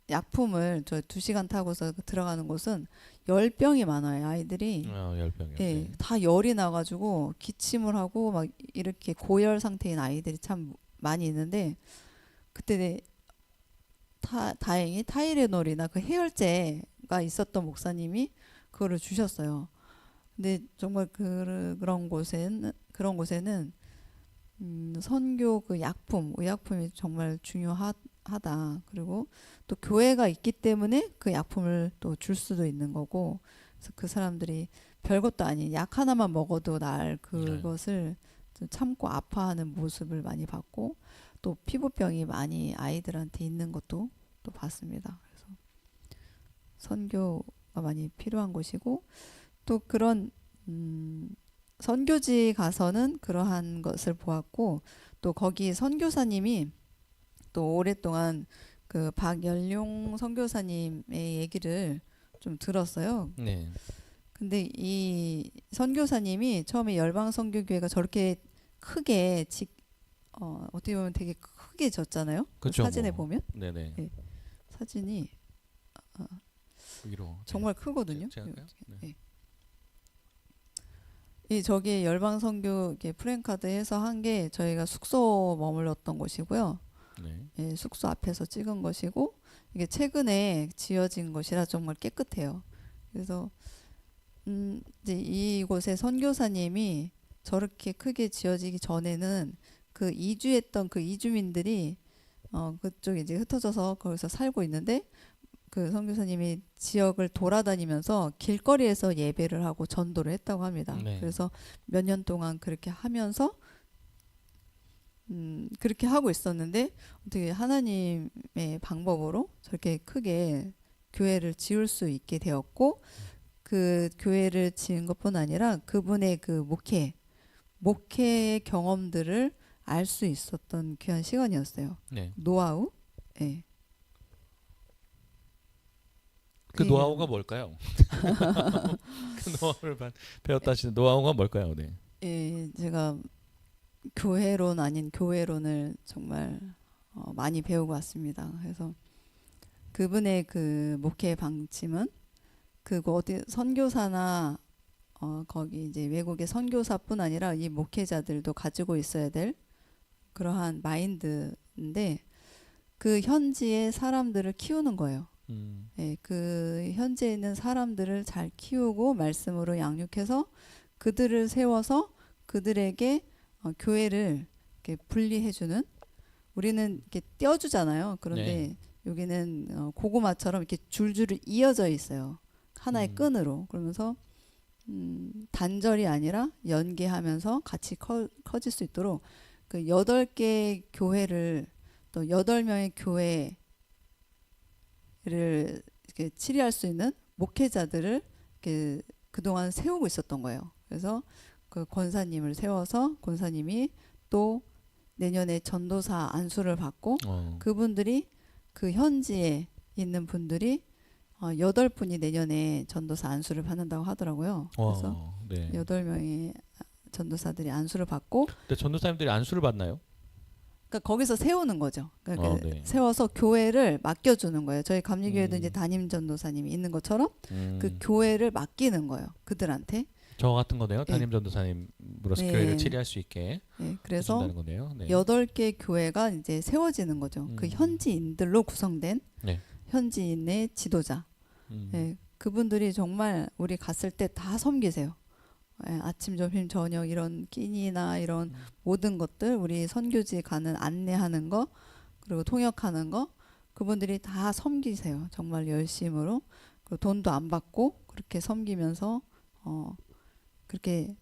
약품을 저 2시간 타고서 들어가는 곳은 열병이 많아요. 아이들이 열병이요. 예, 네. 다 열이 나가지고 기침을 하고 막 이렇게 고열 상태인 아이들이 참 많이 있는데 그때 다행히 타이레놀이나 그 해열제가 있었던 목사님이 그거를 주셨어요. 근데 정말 그런 곳에는 선교 그 약품, 의약품이 정말 중요하다. 그리고 또 교회가 있기 때문에 그 약품을 또 줄 수도 있는 거고, 그래서 그 사람들이 별것도 아닌 약 하나만 먹어도 날 그것을 좀 참고 아파하는 모습을 많이 봤고, 또 피부병이 많이 아이들한테 있는 것도 또 봤습니다. 그래서 선교가 많이 필요한 곳이고, 또 그런 선교지 가서는 그러한 것을 보았고 또 거기 선교사님이 또 오랫동안 그 박연룡 선교사님의 얘기를 좀 들었어요. 네. 근데 이 선교사님이 처음에 열방 선교교회가 저렇게 크게 어떻게 보면 되게 크게 졌잖아요. 그 그쵸, 사진에 뭐. 보면 네네. 네. 사진이 위로. 정말 크거든요. 제가 할까요? 네. 네. 이 저기 열방 선교 프랜카드 해서 한 게 저희가 숙소 머물렀던 곳이고요. 네. 예, 숙소 앞에서 찍은 것이고 이게 최근에 지어진 것이라 정말 깨끗해요. 그래서 이제 이곳의 선교사님이 저렇게 크게 지어지기 전에는 그 이주했던 그 이주민들이 그쪽에 이제 흩어져서 거기서 살고 있는데 그 선교사님이 지역을 돌아다니면서 길거리에서 예배를 하고 전도를 했다고 합니다. 네. 그래서 몇 년 동안 그렇게 하면서 그렇게 하고 있었는데 어떻게 하나님의 방법으로 저렇게 크게 교회를 지을 수 있게 되었고 그 교회를 지은 것뿐 아니라 그분의 그 목회의 경험들을 알 수 있었던 귀한 시간이었어요. 네. 노하우. 예. 그 노하우가 뭘까요? 그 노하우를 배웠다 하시는 노하우가 뭘까요? 네. 예, 제가 교회론 아닌 교회론을 정말 많이 배우고 왔습니다. 그래서 그분의 그 목회 방침은 그거 어디 선교사나 거기 이제 외국의 선교사뿐 아니라 이 목회자들도 가지고 있어야 될 그러한 마인드인데 그 현지의 사람들을 키우는 거예요. 예, 그 현지에 있는 사람들을 잘 키우고 말씀으로 양육해서 그들을 세워서 그들에게 교회를 이렇게 분리해주는 우리는 이렇게 띄워주잖아요. 그런데 네. 여기는 고구마처럼 이렇게 줄줄이 이어져 있어요. 하나의 끈으로. 그러면서 단절이 아니라 연계하면서 같이 커질 수 있도록 그 8개 교회를 또 8명의 교회를 이렇게 치리할 수 있는 목회자들을 이렇게 그동안 세우고 있었던 거예요. 그래서 그 권사님을 세워서 권사님이 또 내년에 전도사 안수를 받고 그분들이 그 현지에 있는 분들이 8분이 내년에 전도사 안수를 받는다고 하더라고요. 그래서 네. 8명의 전도사들이 안수를 받고 근데 전도사님들이 안수를 받나요? 그러니까 거기서 세우는 거죠. 그러니까 네. 세워서 교회를 맡겨주는 거예요. 저희 감리교회도 이제 담임 전도사님이 있는 것처럼 그 교회를 맡기는 거예요. 그들한테. 저 같은 거네요. 담임 전도사님으로서 네. 교회를 치리할 수 있게 네, 그래서 해준다는 거네요. 네. 8개 교회가 이제 세워지는 거죠. 그 현지인들로 구성된 네. 현지인의 지도자. 네, 그분들이 정말 우리 갔을 때 다 섬기세요. 예, 아침, 점심, 저녁 이런 끼니나 이런 모든 것들 우리 선교지 가는 안내하는 거 그리고 통역하는 거 그분들이 다 섬기세요. 정말 열심으로. 그리고 돈도 안 받고 그렇게 섬기면서 그렇게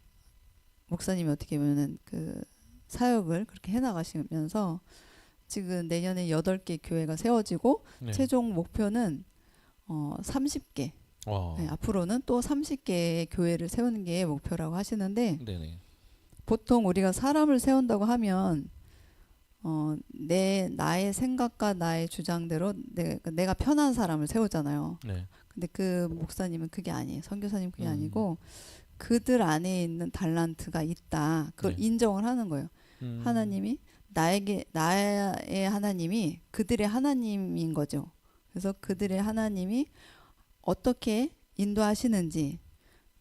목사님이 어떻게 보면은 그 사역을 그렇게 해나가시면서 지금 내년에 8개 교회가 세워지고 네. 최종 목표는 30개. 네, 앞으로는 또 30개의 교회를 세우는 게 목표라고 하시는데 네네. 보통 우리가 사람을 세운다고 하면 나의 생각과 나의 주장대로 내가 편한 사람을 세우잖아요. 네. 근데 그 목사님은 그게 아니에요. 선교사님 그게 음. 아니고 그들 안에 있는 달란트가 있다. 그걸 네. 인정을 하는 거예요. 하나님이 나의 하나님이 그들의 하나님인 거죠. 그래서 그들의 하나님이 어떻게 인도하시는지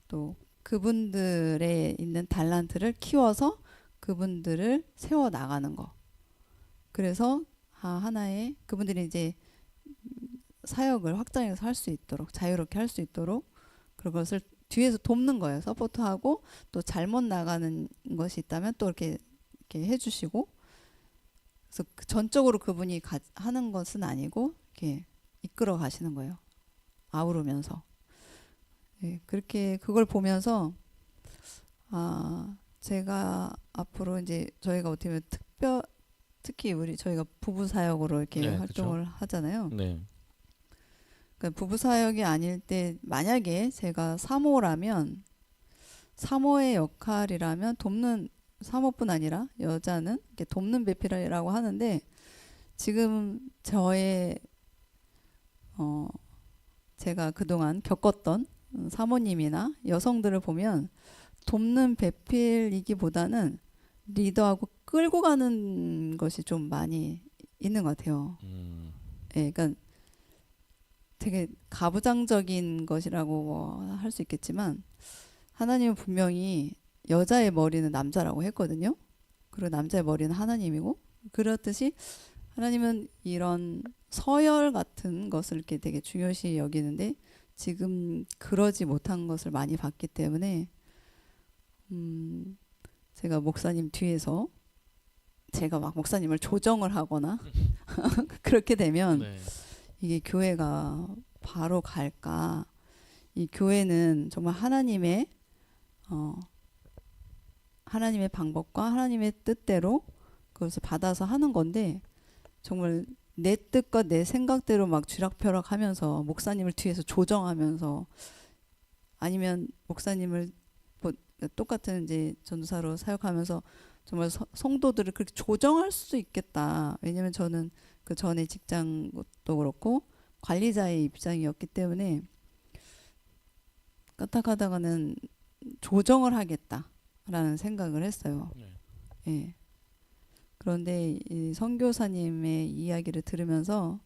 또 그분들의 있는 달란트를 키워서 그분들을 세워 나가는 거. 그래서 하나의 그분들이 이제 사역을 확장해서 할 수 있도록 자유롭게 할 수 있도록 그것을 뒤에서 돕는 거예요. 서포트하고 또 잘못 나가는 것이 있다면 또 이렇게 해주시고 그래서 전적으로 그분이 하는 것은 아니고 이렇게 이끌어 가시는 거예요. 아우르면서. 예, 그렇게 그걸 보면서 제가 앞으로 이제 저희가 어떻게 보면 특히 저희가 부부 사역으로 이렇게 네, 활동을 하잖아요. 네. 그러니까 부부 사역이 아닐 때 만약에 제가 사모라면 사모의 역할이라면 돕는 사모뿐 아니라 여자는 이렇게 돕는 배필이라고 하는데 지금 저의 제가 그동안 겪었던 사모님이나 여성들을 보면 돕는 배필이기보다는 리더하고 끌고 가는 것이 좀 많이 있는 것 같아요. 예, 그러니까 되게 가부장적인 것이라고 할 수 있겠지만 하나님은 분명히 여자의 머리는 남자라고 했거든요. 그리고 남자의 머리는 하나님이고 그렇듯이 하나님은 이런 서열 같은 것을 이렇게 되게 중요시 여기는데 지금 그러지 못한 것을 많이 봤기 때문에 제가 목사님 뒤에서 제가 막 목사님을 조정을 하거나 그렇게 되면 네. 이게 교회가 바로 갈까? 이 교회는 정말 하나님의 방법과 하나님의 뜻대로 그것을 받아서 하는 건데 정말 내 뜻과 내 생각대로 막 쥐락펴락하면서 목사님을 뒤에서 조정하면서 아니면 목사님을 뭐 똑같은 이제 전도사로 사역하면서 정말 성도들을 그렇게 조정할 수 있겠다. 왜냐면 저는 그 전에 직장도 그렇고 관리자의 입장이었기 때문에 까딱하다가는 조정을 하겠다라는 생각을 했어요. 네. 예. 그런데 이 선교사님의 이야기를 들으면서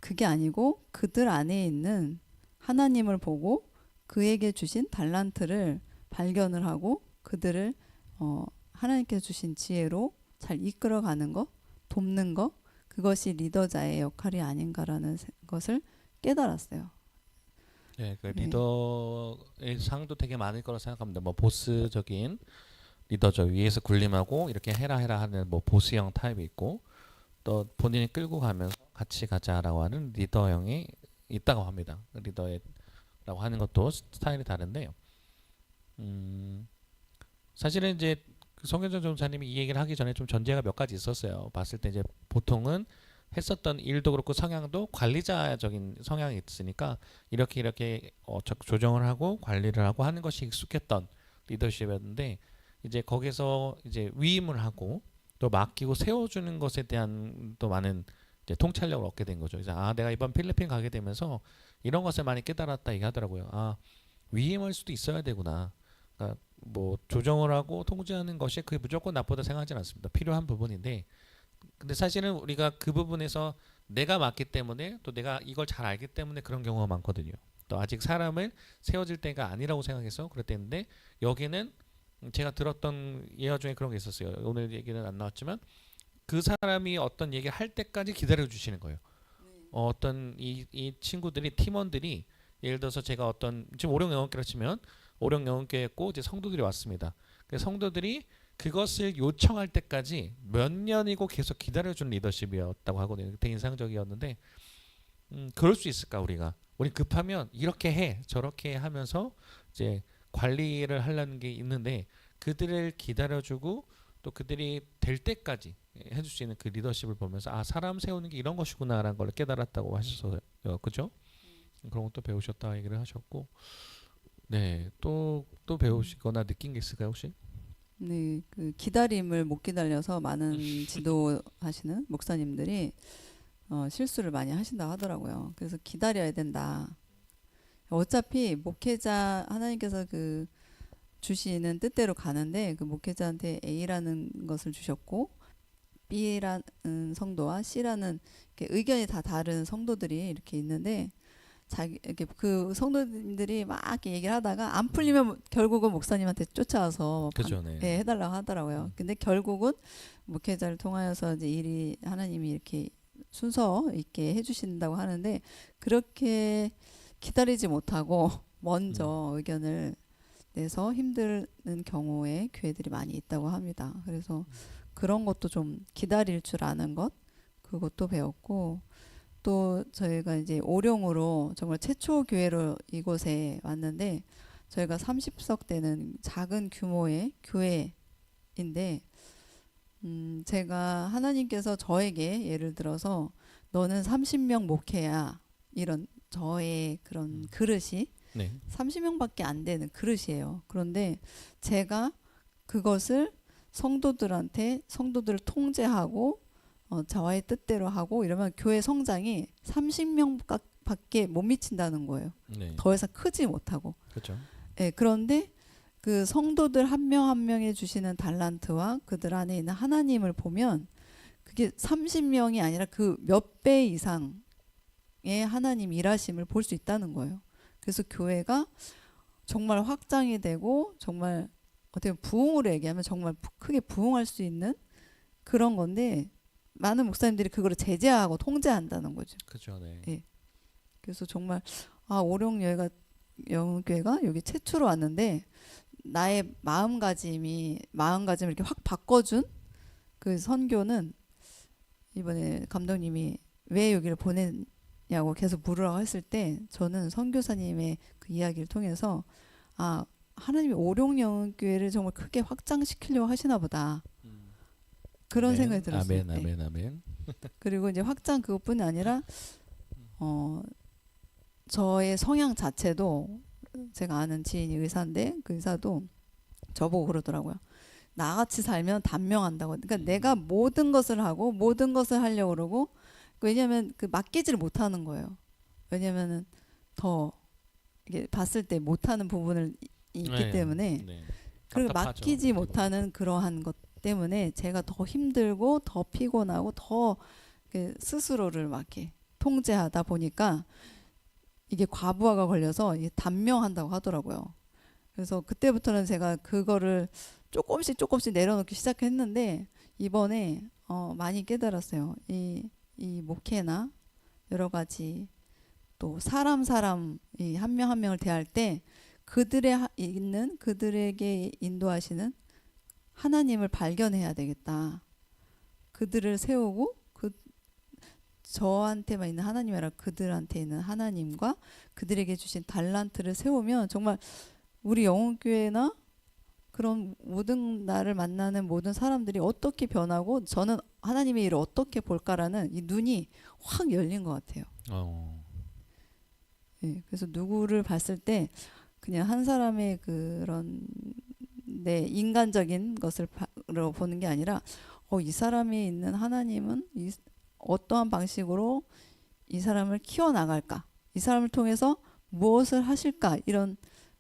그게 아니고 그들 안에 있는 하나님을 보고 그에게 주신 달란트를 발견을 하고 그들을 하나님께서 주신 지혜로 잘 이끌어가는 것, 돕는 것, 그것이 리더자의 역할이 아닌가라는 것을 깨달았어요. 네, 그 네. 리더의 상도 되게 많을 거라 생각합니다. 뭐 보스적인 리더죠. 위에서 군림하고 이렇게 해라 하는 뭐 보스형 타입이 있고 또 본인이 끌고 가면서 같이 가자라고 하는 리더형이 있다고 합니다. 리더라고 하는 것도 스타일이 다른데요. 사실은 이제 송현정 전사님이 이 얘기를 하기 전에 좀 전제가 몇 가지 있었어요. 봤을 때 이제 보통은 했었던 일도 그렇고 성향도 관리자적인 성향이 있으니까 이렇게 조정을 하고 관리를 하고 하는 것이 익숙했던 리더십이었는데 이제 거기서 이제 위임을 하고 또 맡기고 세워주는 것에 대한 또 많은 이제 통찰력을 얻게 된 거죠. 그래서 내가 이번 필리핀 가게 되면서 이런 것을 많이 깨달았다 얘기하더라고요. 위임할 수도 있어야 되구나. 그러니까 뭐 조정을 하고 통제하는 것이 그게 무조건 나쁘다 생각하지는 않습니다. 필요한 부분인데 근데 사실은 우리가 그 부분에서 내가 맞기 때문에 또 내가 이걸 잘 알기 때문에 그런 경우가 많거든요. 또 아직 사람을 세워질 때가 아니라고 생각해서 그랬는데 여기는 제가 들었던 예화 중에 그런 게 있었어요. 오늘 얘기는 안 나왔지만 그 사람이 어떤 얘기를 할 때까지 기다려 주시는 거예요. 어떤 이 친구들이 팀원들이 예를 들어서 제가 지금 오령 영어교라 치면 오령 영어교였고 이제 성도들이 왔습니다. 그래서 성도들이 그것을 요청할 때까지 몇 년이고 계속 기다려준 리더십이었다고 하거든요. 되게 인상적이었는데 그럴 수 있을까 우리 급하면 이렇게 해 저렇게 해 하면서 이제 관리를 하려는 게 있는데 그들을 기다려주고 또 그들이 될 때까지 해줄 수 있는 그 리더십을 보면서 사람 세우는 게 이런 것이구나라는 걸 깨달았다고 하셨어요. 그죠? 그런 것도 배우셨다 얘기를 하셨고 네, 또 배우시거나 느낀 게 있을까요 혹시? 네, 그 기다림을 못 기다려서 많은 지도하시는 목사님들이 실수를 많이 하신다고 하더라고요. 그래서 기다려야 된다. 어차피 목회자 하나님께서 그 주시는 뜻대로 가는데 그 목회자한테 A라는 것을 주셨고 B라는 성도와 C라는 이렇게 의견이 다 다른 성도들이 이렇게 있는데 자기 이렇게 그 성도님들이 막 이렇게 얘기를 하다가 안 풀리면 결국은 목사님한테 쫓아와서 그죠, 네. 예, 해달라고 하더라고요. 근데 결국은 목회자를 통하여서 이제 일이 하나님이 이렇게 순서 있게 해주신다고 하는데 그렇게 기다리지 못하고 먼저 의견을 내서 힘드는 경우에 교회들이 많이 있다고 합니다. 그래서 그런 것도 좀 기다릴 줄 아는 것 그것도 배웠고 또 저희가 이제 오룡으로 정말 최초 교회로 이곳에 왔는데 저희가 30석 되는 작은 규모의 교회인데 제가 하나님께서 저에게 예를 들어서 너는 30명 목회야 이런 저의 그런 그릇이 네. 30명밖에 안 되는 그릇이에요. 그런데 제가 그것을 성도들을 통제하고 저와의 뜻대로 하고 이러면 교회 성장이 30명밖에 못 미친다는 거예요. 네. 더 이상 크지 못하고. 그렇죠. 네, 그런데 그 성도들 한 명 한 명에 주시는 달란트와 그들 안에 있는 하나님을 보면 그게 30명이 아니라 그 몇 배 이상의 하나님 일하심을 볼 수 있다는 거예요. 그래서 교회가 정말 확장이 되고 정말 어떻게 보면 부흥으로 얘기하면 정말 크게 부흥할 수 있는 그런 건데 많은 목사님들이 그거를 제재하고 통제한다는 거죠. 그렇죠. 네. 예. 그래서 정말 오룡 영교회가 여기 최초로 왔는데 나의 마음가짐을 이렇게 확 바꿔준 그 선교는 이번에 감독님이 왜 여기를 보냈냐고 계속 물으라고 했을 때 저는 선교사님의 그 이야기를 통해서 하나님이 오룡 영교회를 정말 크게 확장시키려고 하시나 보다. 그런 아멘, 생각이 들었어요. 아멘, 아멘, 아멘. 그리고 이제 확장 그것뿐이 아니라 저의 성향 자체도 제가 아는 지인이 의사인데 그 의사도 저보고 그러더라고요. 나같이 살면 단명한다고. 그러니까 내가 모든 것을 하고 모든 것을 하려고 그러고 왜냐하면 그 맡기지를 못하는 거예요. 왜냐하면은 더 이게 봤을 때 못하는 부분을 있기 네. 때문에 네. 그리고 답답하죠. 맡기지 못하는 그러한 것 때문에 제가 더 힘들고 더 피곤하고 더 스스로를 막 이렇게 통제하다 보니까 이게 과부하가 걸려서 이게 단명한다고 하더라고요. 그래서 그때부터는 제가 그거를 조금씩 내려놓기 시작했는데 이번에 많이 깨달았어요. 이 목회나 여러 가지 또 사람이 한 명 한 명을 대할 때 그들에게 인도하시는 하나님을 발견해야 되겠다. 그들을 세우고 저한테만 있는 하나님이 아니라 그들한테 있는 하나님과 그들에게 주신 달란트를 세우면 정말 우리 영혼교회나 그런 모든 나를 만나는 모든 사람들이 어떻게 변하고 저는 하나님의 일을 어떻게 볼까라는 이 눈이 확 열린 것 같아요. 예, 그래서 누구를 봤을 때 그냥 한 사람의 그런 내 인간적인 것을 보는 게 아니라 이 사람이 있는 하나님은 어떠한 방식으로 이 사람을 키워나갈까? 이 사람을 통해서 무엇을 하실까?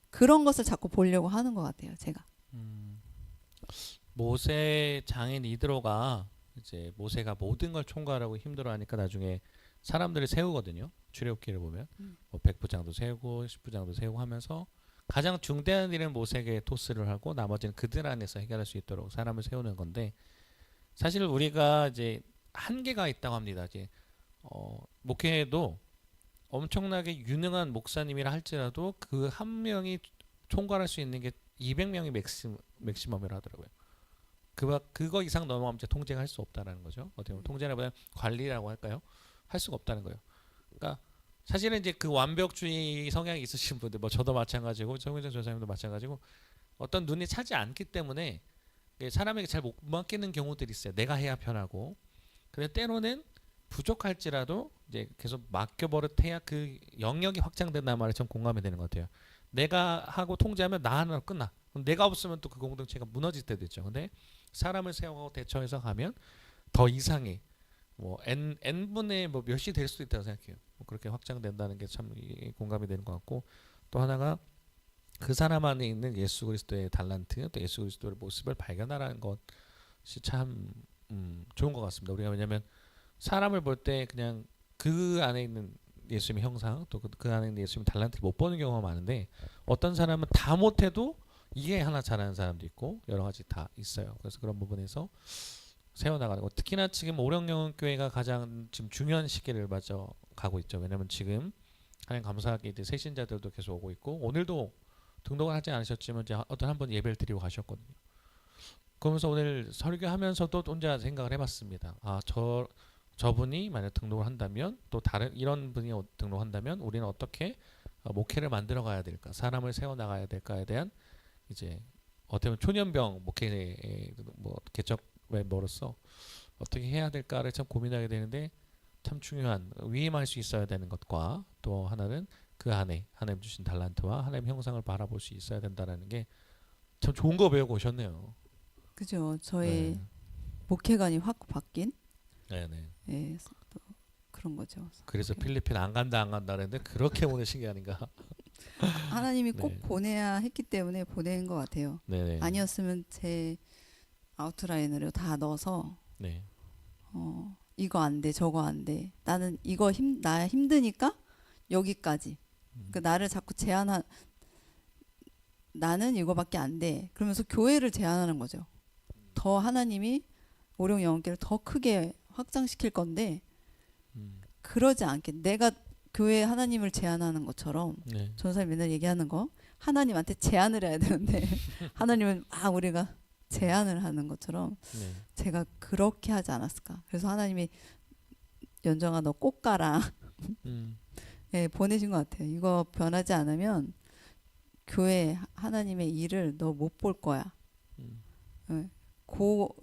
그런 것을 자꾸 보려고 하는 것 같아요. 제가. 모세 장인 이드로가 이제 모세가 모든 걸 총괄하고 힘들어하니까 나중에 사람들을 세우거든요. 출애굽기를 보면 뭐 백부장도 세우고 십부장도 세우고 하면서 가장 중대한 일은 모세에게 토스를 하고 나머지는 그들 안에서 해결할 수 있도록 사람을 세우는 건데 사실 우리가 이제 한계가 있다고 합니다. 이제 목회에도 엄청나게 유능한 목사님이라 할지라도 그 한 명이 총괄할 수 있는 게 200명이 맥시멈이라 하더라고요. 그거 이상 넘어가면 이제 통제가 할 수 없다라는 거죠. 어떻게 보면 통제라보다는 관리라고 할까요? 할 수가 없다는 거예요. 그러니까 사실은 이제 그 완벽주의 성향이 있으신 분들, 뭐 저도 마찬가지고 정윤정 조사님도 마찬가지고 어떤 눈이 차지 않기 때문에 사람에게 잘 못 맡기는 경우들이 있어요. 내가 해야 편하고. 근데 때로는 부족할지라도 이제 계속 맡겨버릇해야 그 영역이 확장된다는 말에 좀 공감이 되는 것 같아요. 내가 하고 통제하면 나 하나로 끝나. 내가 없으면 또 그 공동체가 무너질 때도 있죠. 근데 사람을 세우고 대처해서 가면 더 이상의 뭐 n분의 뭐 몇이 될 수도 있다고 생각해요. 뭐 그렇게 확장된다는 게 참 공감이 되는 것 같고, 또 하나가 그 사람 안에 있는 예수 그리스도의 달란트, 또 예수 그리스도의 모습을 발견하라는 것이 참 좋은 것 같습니다. 우리가 왜냐하면 사람을 볼 때 그냥 그 안에 있는 예수님의 형상, 또 그 안에 있는 예수님의 달란트를 못 보는 경우가 많은데, 어떤 사람은 다 못해도 이게 하나 잘하는 사람도 있고 여러 가지 다 있어요. 그래서 그런 부분에서 세워나가는 거. 특히나 지금 오령영교회가 가장 지금 중요한 시기를 맞아 가고 있죠. 왜냐하면 지금 하나님 감사하게 이제 새신자들도 계속 오고 있고, 오늘도 등록을 하지 않으셨지만 이제 어떤 한 분 예배를 드리고 가셨거든요. 그러면서 오늘 설교하면서도 혼자 생각을 해봤습니다. 저분이 만약 등록을 한다면, 또 다른 이런 분이 등록한다면 우리는 어떻게 목회를 만들어 가야 될까, 사람을 세워 나가야 될까에 대한 이제 어떻게 보면 초년병 목회의 뭐 개척 멤버로서 어떻게 해야 될까를 참 고민하게 되는데, 참 중요한 위임할 수 있어야 되는 것과, 또 하나는 그 안에 하나님 주신 달란트와 하나님 형상을 바라볼 수 있어야 된다라는 게 참 좋은 거 배우고 오셨네요. 그죠. 저의 네. 목회관이 확 바뀐 네네. 예, 또 그런 거죠. 그래서 필리핀 안 간다 그랬는데 그렇게 보내신 게 아닌가. 하나님이 꼭 네. 보내야 했기 때문에 보낸 것 같아요. 네네. 아니었으면 제 아웃라인으로 다 넣어서 네. 이거 안 돼, 저거 안 돼. 나는 이거 나 힘드니까 여기까지. 그 나를 자꾸 나는 이거밖에 안 돼. 그러면서 교회를 제한하는 거죠. 더 하나님이 오룡 영혼교를 더 크게 확장시킬 건데 그러지 않게 내가 교회 하나님을 제한하는 것처럼, 네. 전사님 맨날 얘기하는 거 하나님한테 제안을 해야 되는데 하나님은 우리가 제안을 하는 것처럼 네. 제가 그렇게 하지 않았을까. 그래서 하나님이 연정아 너 꼭 가라 예, 보내신 것 같아요. 이거 변하지 않으면 교회 하나님의 일을 너 못 볼 거야. 예,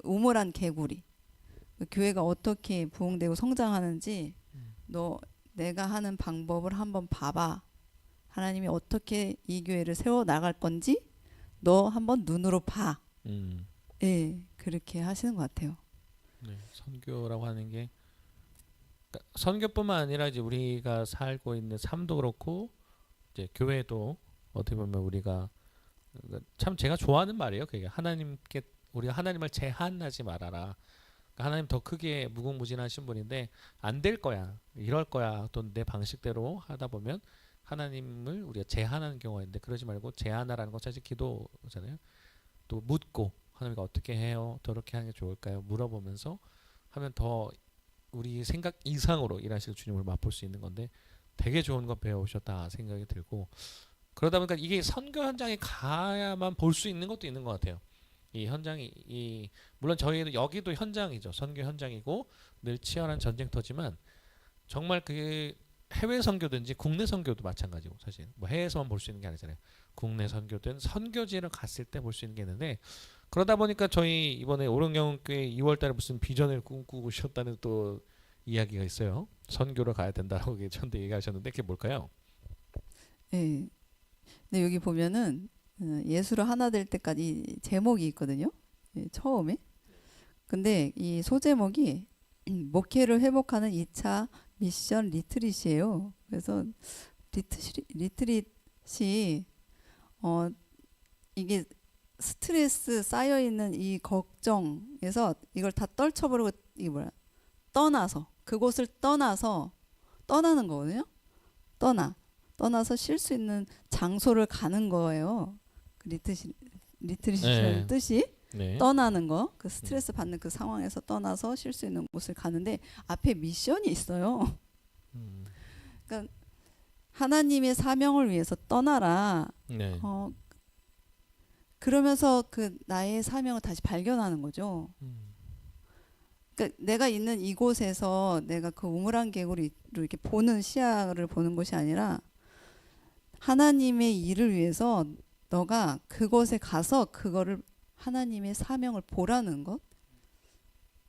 우물한 개구리. 교회가 어떻게 부흥되고 성장하는지 너 내가 하는 방법을 한번 봐봐. 하나님이 어떻게 이 교회를 세워 나갈 건지 너 한번 눈으로 봐. 예, 그렇게 하시는 것 같아요. 네. 선교라고 하는 게 그러니까 선교뿐만 아니라 이제 우리가 살고 있는 삶도 그렇고, 이제 교회도 어떻게 보면 우리가 참 제가 좋아하는 말이에요. 그게 하나님께 우리가 하나님을 제한하지 말아라. 그러니까 하나님 더 크게 무궁무진하신 분인데 안 될 거야, 이럴 거야, 또 내 방식대로 하다 보면 하나님을 우리가 제한하는 경우가 있는데, 그러지 말고 제한하라는 건 사실 기도잖아요. 또 묻고 하나님과 어떻게 해요? 저렇게 하는 게 좋을까요? 물어보면서 하면 더 우리 생각 이상으로 일하실 주님을 맛볼 수 있는 건데, 되게 좋은 거 배워오셨다 생각이 들고, 그러다 보니까 이게 선교 현장에 가야만 볼 수 있는 것도 있는 것 같아요. 이 현장이 물론 저희는 여기도 현장이죠. 선교 현장이고 늘 치열한 전쟁터지만, 정말 그 해외 선교든지 국내 선교도 마찬가지고, 사실 뭐 해외에서만 볼 수 있는 게 아니잖아요. 국내 선교든 선교지를 갔을 때 볼 수 있는 게 있는데, 그러다 보니까 저희 이번에 오령영교회 2월달에 무슨 비전을 꿈꾸셨다는 또 이야기가 있어요. 선교를 가야 된다라고 저한테 얘기하셨는데 그게 뭘까요? 예. 근데 여기 보면은 예수로 하나 될 때까지 제목이 있거든요. 예, 처음에. 근데 이 소제목이 목회를 회복하는 2차 미션 리트릿이에요. 그래서 리트릿이 이게 스트레스 쌓여 있는 이 걱정에서 이걸 다 떨쳐버리고 이게 뭐야? 그곳을 떠나는 거거든요. 떠나서 쉴 수 있는 장소를 가는 거예요. 그 리트릿이라는 네. 뜻이 네. 떠나는 거, 그 스트레스 받는 그 상황에서 떠나서 쉴 수 있는 곳을 가는데 앞에 미션이 있어요. 그러니까 하나님의 사명을 위해서 떠나라. 네. 그러면서 그 나의 사명을 다시 발견하는 거죠. 그러니까 내가 있는 이곳에서 내가 그 우물한 개구리로 이렇게 보는 시야를 보는 것이 아니라 하나님의 일을 위해서 너가 그곳에 가서 그거를 하나님의 사명을 보라는 것,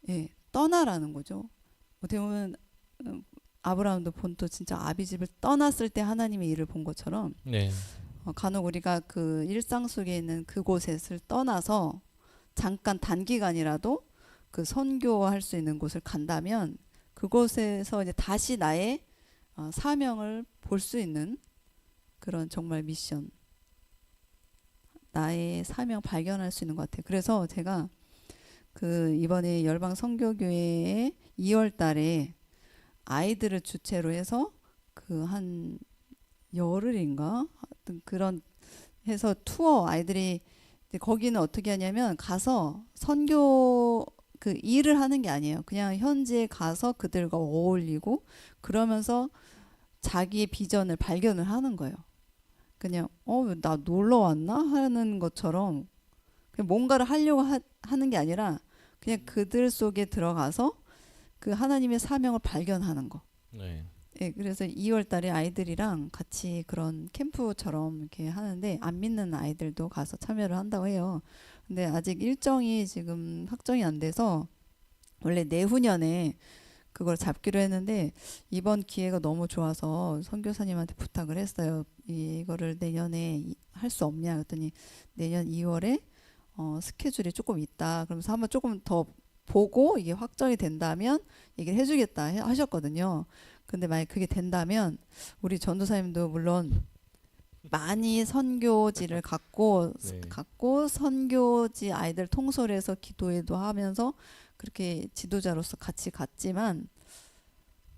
예, 떠나라는 거죠. 어떻게 보면 아브라함도 본토 진짜 아비집을 떠났을 때 하나님의 일을 본 것처럼 네. 간혹 우리가 그 일상 속에 있는 그곳을 떠나서 잠깐 단기간이라도 그 선교할 수 있는 곳을 간다면 그곳에서 이제 다시 나의 사명을 볼 수 있는 그런 정말 미션, 나의 사명 발견할 수 있는 것 같아요. 그래서 제가 그 이번에 열방 선교교회에 2월 달에 아이들을 주체로 해서 그 한 열흘인가 하여튼 그런 해서 투어 아이들이 이제 거기는 어떻게 하냐면 가서 선교 그 일을 하는 게 아니에요. 그냥 현지에 가서 그들과 어울리고 그러면서 자기의 비전을 발견을 하는 거예요. 그냥 나 놀러 왔나 하는 것처럼 그냥 뭔가를 하려고 하는 게 아니라 그냥 그들 속에 들어가서 그 하나님의 사명을 발견하는 거. 네. 예, 그래서 2월 달에 아이들이랑 같이 그런 캠프처럼 이렇게 하는데 안 믿는 아이들도 가서 참여를 한다고 해요. 근데 아직 일정이 지금 확정이 안 돼서 원래 내후년에 그걸 잡기로 했는데 이번 기회가 너무 좋아서 선교사님한테 부탁을 했어요. 이거를 내년에 할 수 없냐 그랬더니 내년 2월에 스케줄이 조금 있다. 그러면서 한번 조금 더 보고 이게 확정이 된다면 얘기를 해주겠다 하셨거든요. 근데 만약 그게 된다면 우리 전도사님도 물론 많이 선교지를 갖고 네. 선교지 아이들 통솔해서 기도회도 하면서 그렇게 지도자로서 같이 갔지만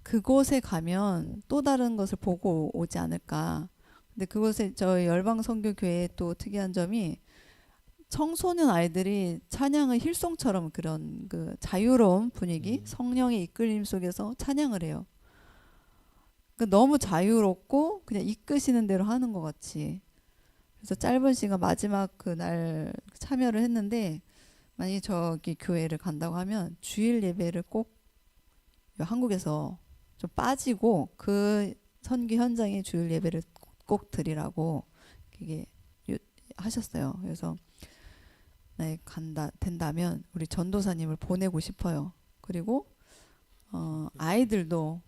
그곳에 가면 또 다른 것을 보고 오지 않을까. 근데 그곳에 저희 열방 선교교회의 또 특이한 점이 청소년 아이들이 찬양을 힐송처럼 그런 그 자유로운 분위기, 성령의 이끌림 속에서 찬양을 해요. 그러니까 너무 자유롭고 그냥 이끄시는 대로 하는 것 같이. 그래서 짧은 시간 마지막 그날 참여를 했는데 만약에 저기 교회를 간다고 하면 주일 예배를 꼭 한국에서 좀 빠지고 그 선교 현장에 주일 예배를 꼭 드리라고 그게 하셨어요. 그래서 네, 된다면 우리 전도사님을 보내고 싶어요. 그리고 아이들도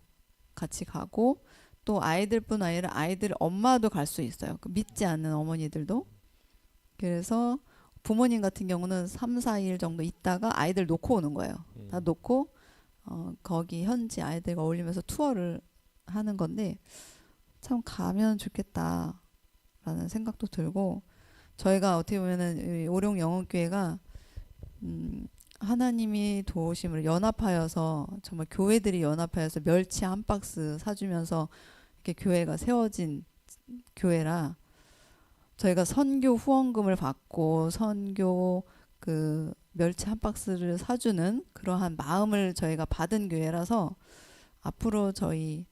같이 가고 또 아이들뿐 아니라 아이들 엄마도 갈 수 있어요. 그 믿지 않는 어머니들도. 그래서 부모님 같은 경우는 3, 4일 정도 있다가 아이들 놓고 오는 거예요. 다 놓고 거기 현지 아이들과 어울리면서 투어를 하는 건데 참 가면 좋겠다라는 생각도 들고 저희가 어떻게 보면은 오룡 영혼교회가 하나님이 도우심으로 연합하여서 정말 교회들이 연합하여서 멸치 한 박스 사주면서 이렇게 교회가 세워진 교회라 저희가 선교 후원금을 받고 선교 그 멸치 한 박스를 사주는 그러한 마음을 저희가 받은 교회라서 앞으로 저희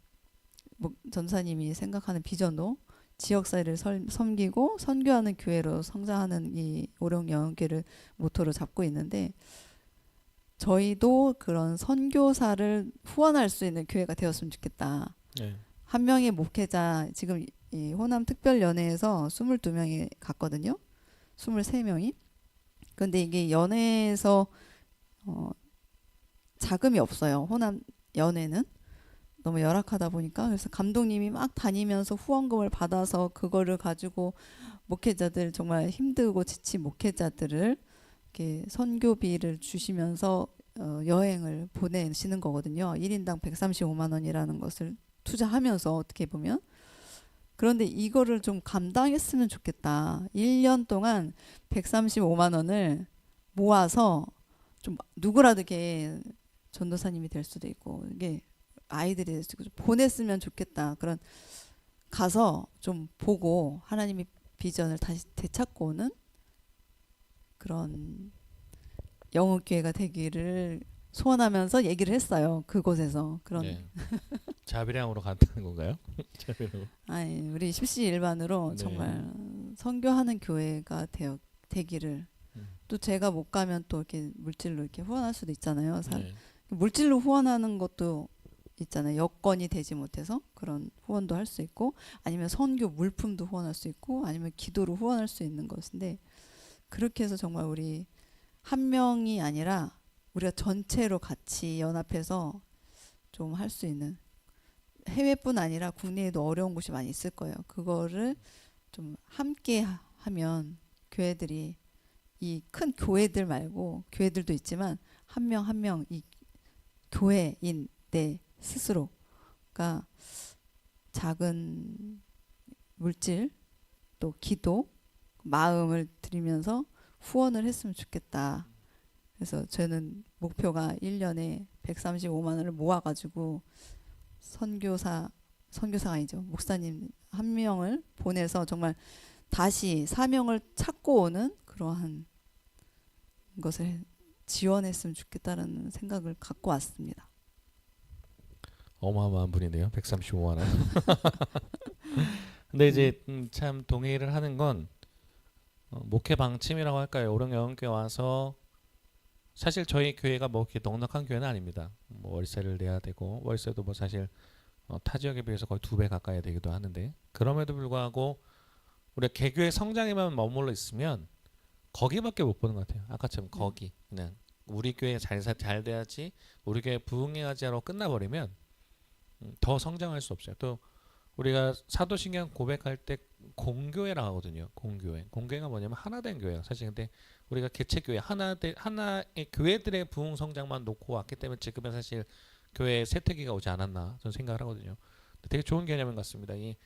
전사님이 생각하는 비전도 지역사회를 섬기고 선교하는 교회로 성장하는 이 오룡 영혼교회를 모토로 잡고 있는데 저희도 그런 선교사를 후원할 수 있는 교회가 되었으면 좋겠다. 네. 한 명의 목회자 지금 이 호남 특별연회에서 22명이 갔거든요. 23명이. 근데 이게 연회에서 자금이 없어요. 호남 연회는. 너무 열악하다 보니까 그래서 감독님이 막 다니면서 후원금을 받아서 그거를 가지고 목회자들 정말 힘들고 지친 목회자들을 이렇게 선교비를 주시면서 여행을 보내시는 거거든요. 1인당 135만 원이라는 것을 투자하면서 어떻게 보면 그런데 이거를 좀 감당했으면 좋겠다. 1년 동안 135만 원을 모아서 좀 누구라도 이게 전도사님이 될 수도 있고 이게 아이들이 보냈으면 좋겠다. 그런 가서 좀 보고 하나님의 비전을 다시 되찾고 오는 그런 영혼교회가 되기를 소원하면서 얘기를 했어요. 그곳에서 그런 네. 자비량으로 간다는 건가요? 자비량으로. 아니 우리 십시일반으로 네. 정말 선교하는 교회가 되기를 또 제가 못 가면 또 이렇게 물질로 이렇게 후원할 수도 있잖아요. 네. 물질로 후원하는 것도 있잖아요. 여건이 되지 못해서 그런 후원도 할 수 있고 아니면 선교 물품도 후원할 수 있고 아니면 기도로 후원할 수 있는 것인데 그렇게 해서 정말 우리 한 명이 아니라 우리가 전체로 같이 연합해서 좀 할 수 있는 해외뿐 아니라 국내에도 어려운 곳이 많이 있을 거예요. 그거를 좀 함께 하면 교회들이 이 큰 교회들 말고 교회들도 있지만 한 명 한 명 이 교회인 내 스스로가 작은 물질 또 기도 마음을 드리면서 후원을 했으면 좋겠다. 그래서 저는 목표가 1년에 135만 원을 모아가지고 선교사가 아니죠. 목사님 한 명을 보내서 정말 다시 사명을 찾고 오는 그러한 것을 지원했으면 좋겠다는 생각을 갖고 왔습니다. 어마어마한 분이네요. 135만 원. 근데 이제 참 동의를 하는 건 목회 방침이라고 할까요? 오령영원교회 와서 사실 저희 교회가 뭐 이렇게 넉넉한 교회는 아닙니다. 뭐 월세를 내야 되고 월세도 뭐 사실 타 지역에 비해서 거의 2배 가까이 되기도 하는데 그럼에도 불구하고 우리가 개교의 성장에만 머물러 있으면 거기밖에 못 보는 것 같아요. 아까처럼 거기 그냥 우리 교회 잘 돼야지 우리 교회 부흥해야지 하러 끝나버리면 더 성장할 수 없어요. 또 우리가 사도신경 고백할 때 공교회라고 하거든요. 공교회가 뭐냐면 하나된 교회예요. 사실 근데 우리가 개체교회 하나의 교회들의 부흥 성장만 놓고 왔기 때문에 지금은 사실 교회에 세태기가 오지 않았나 저는 생각을 하거든요. 되게 좋은 개념인 것 같습니다. 이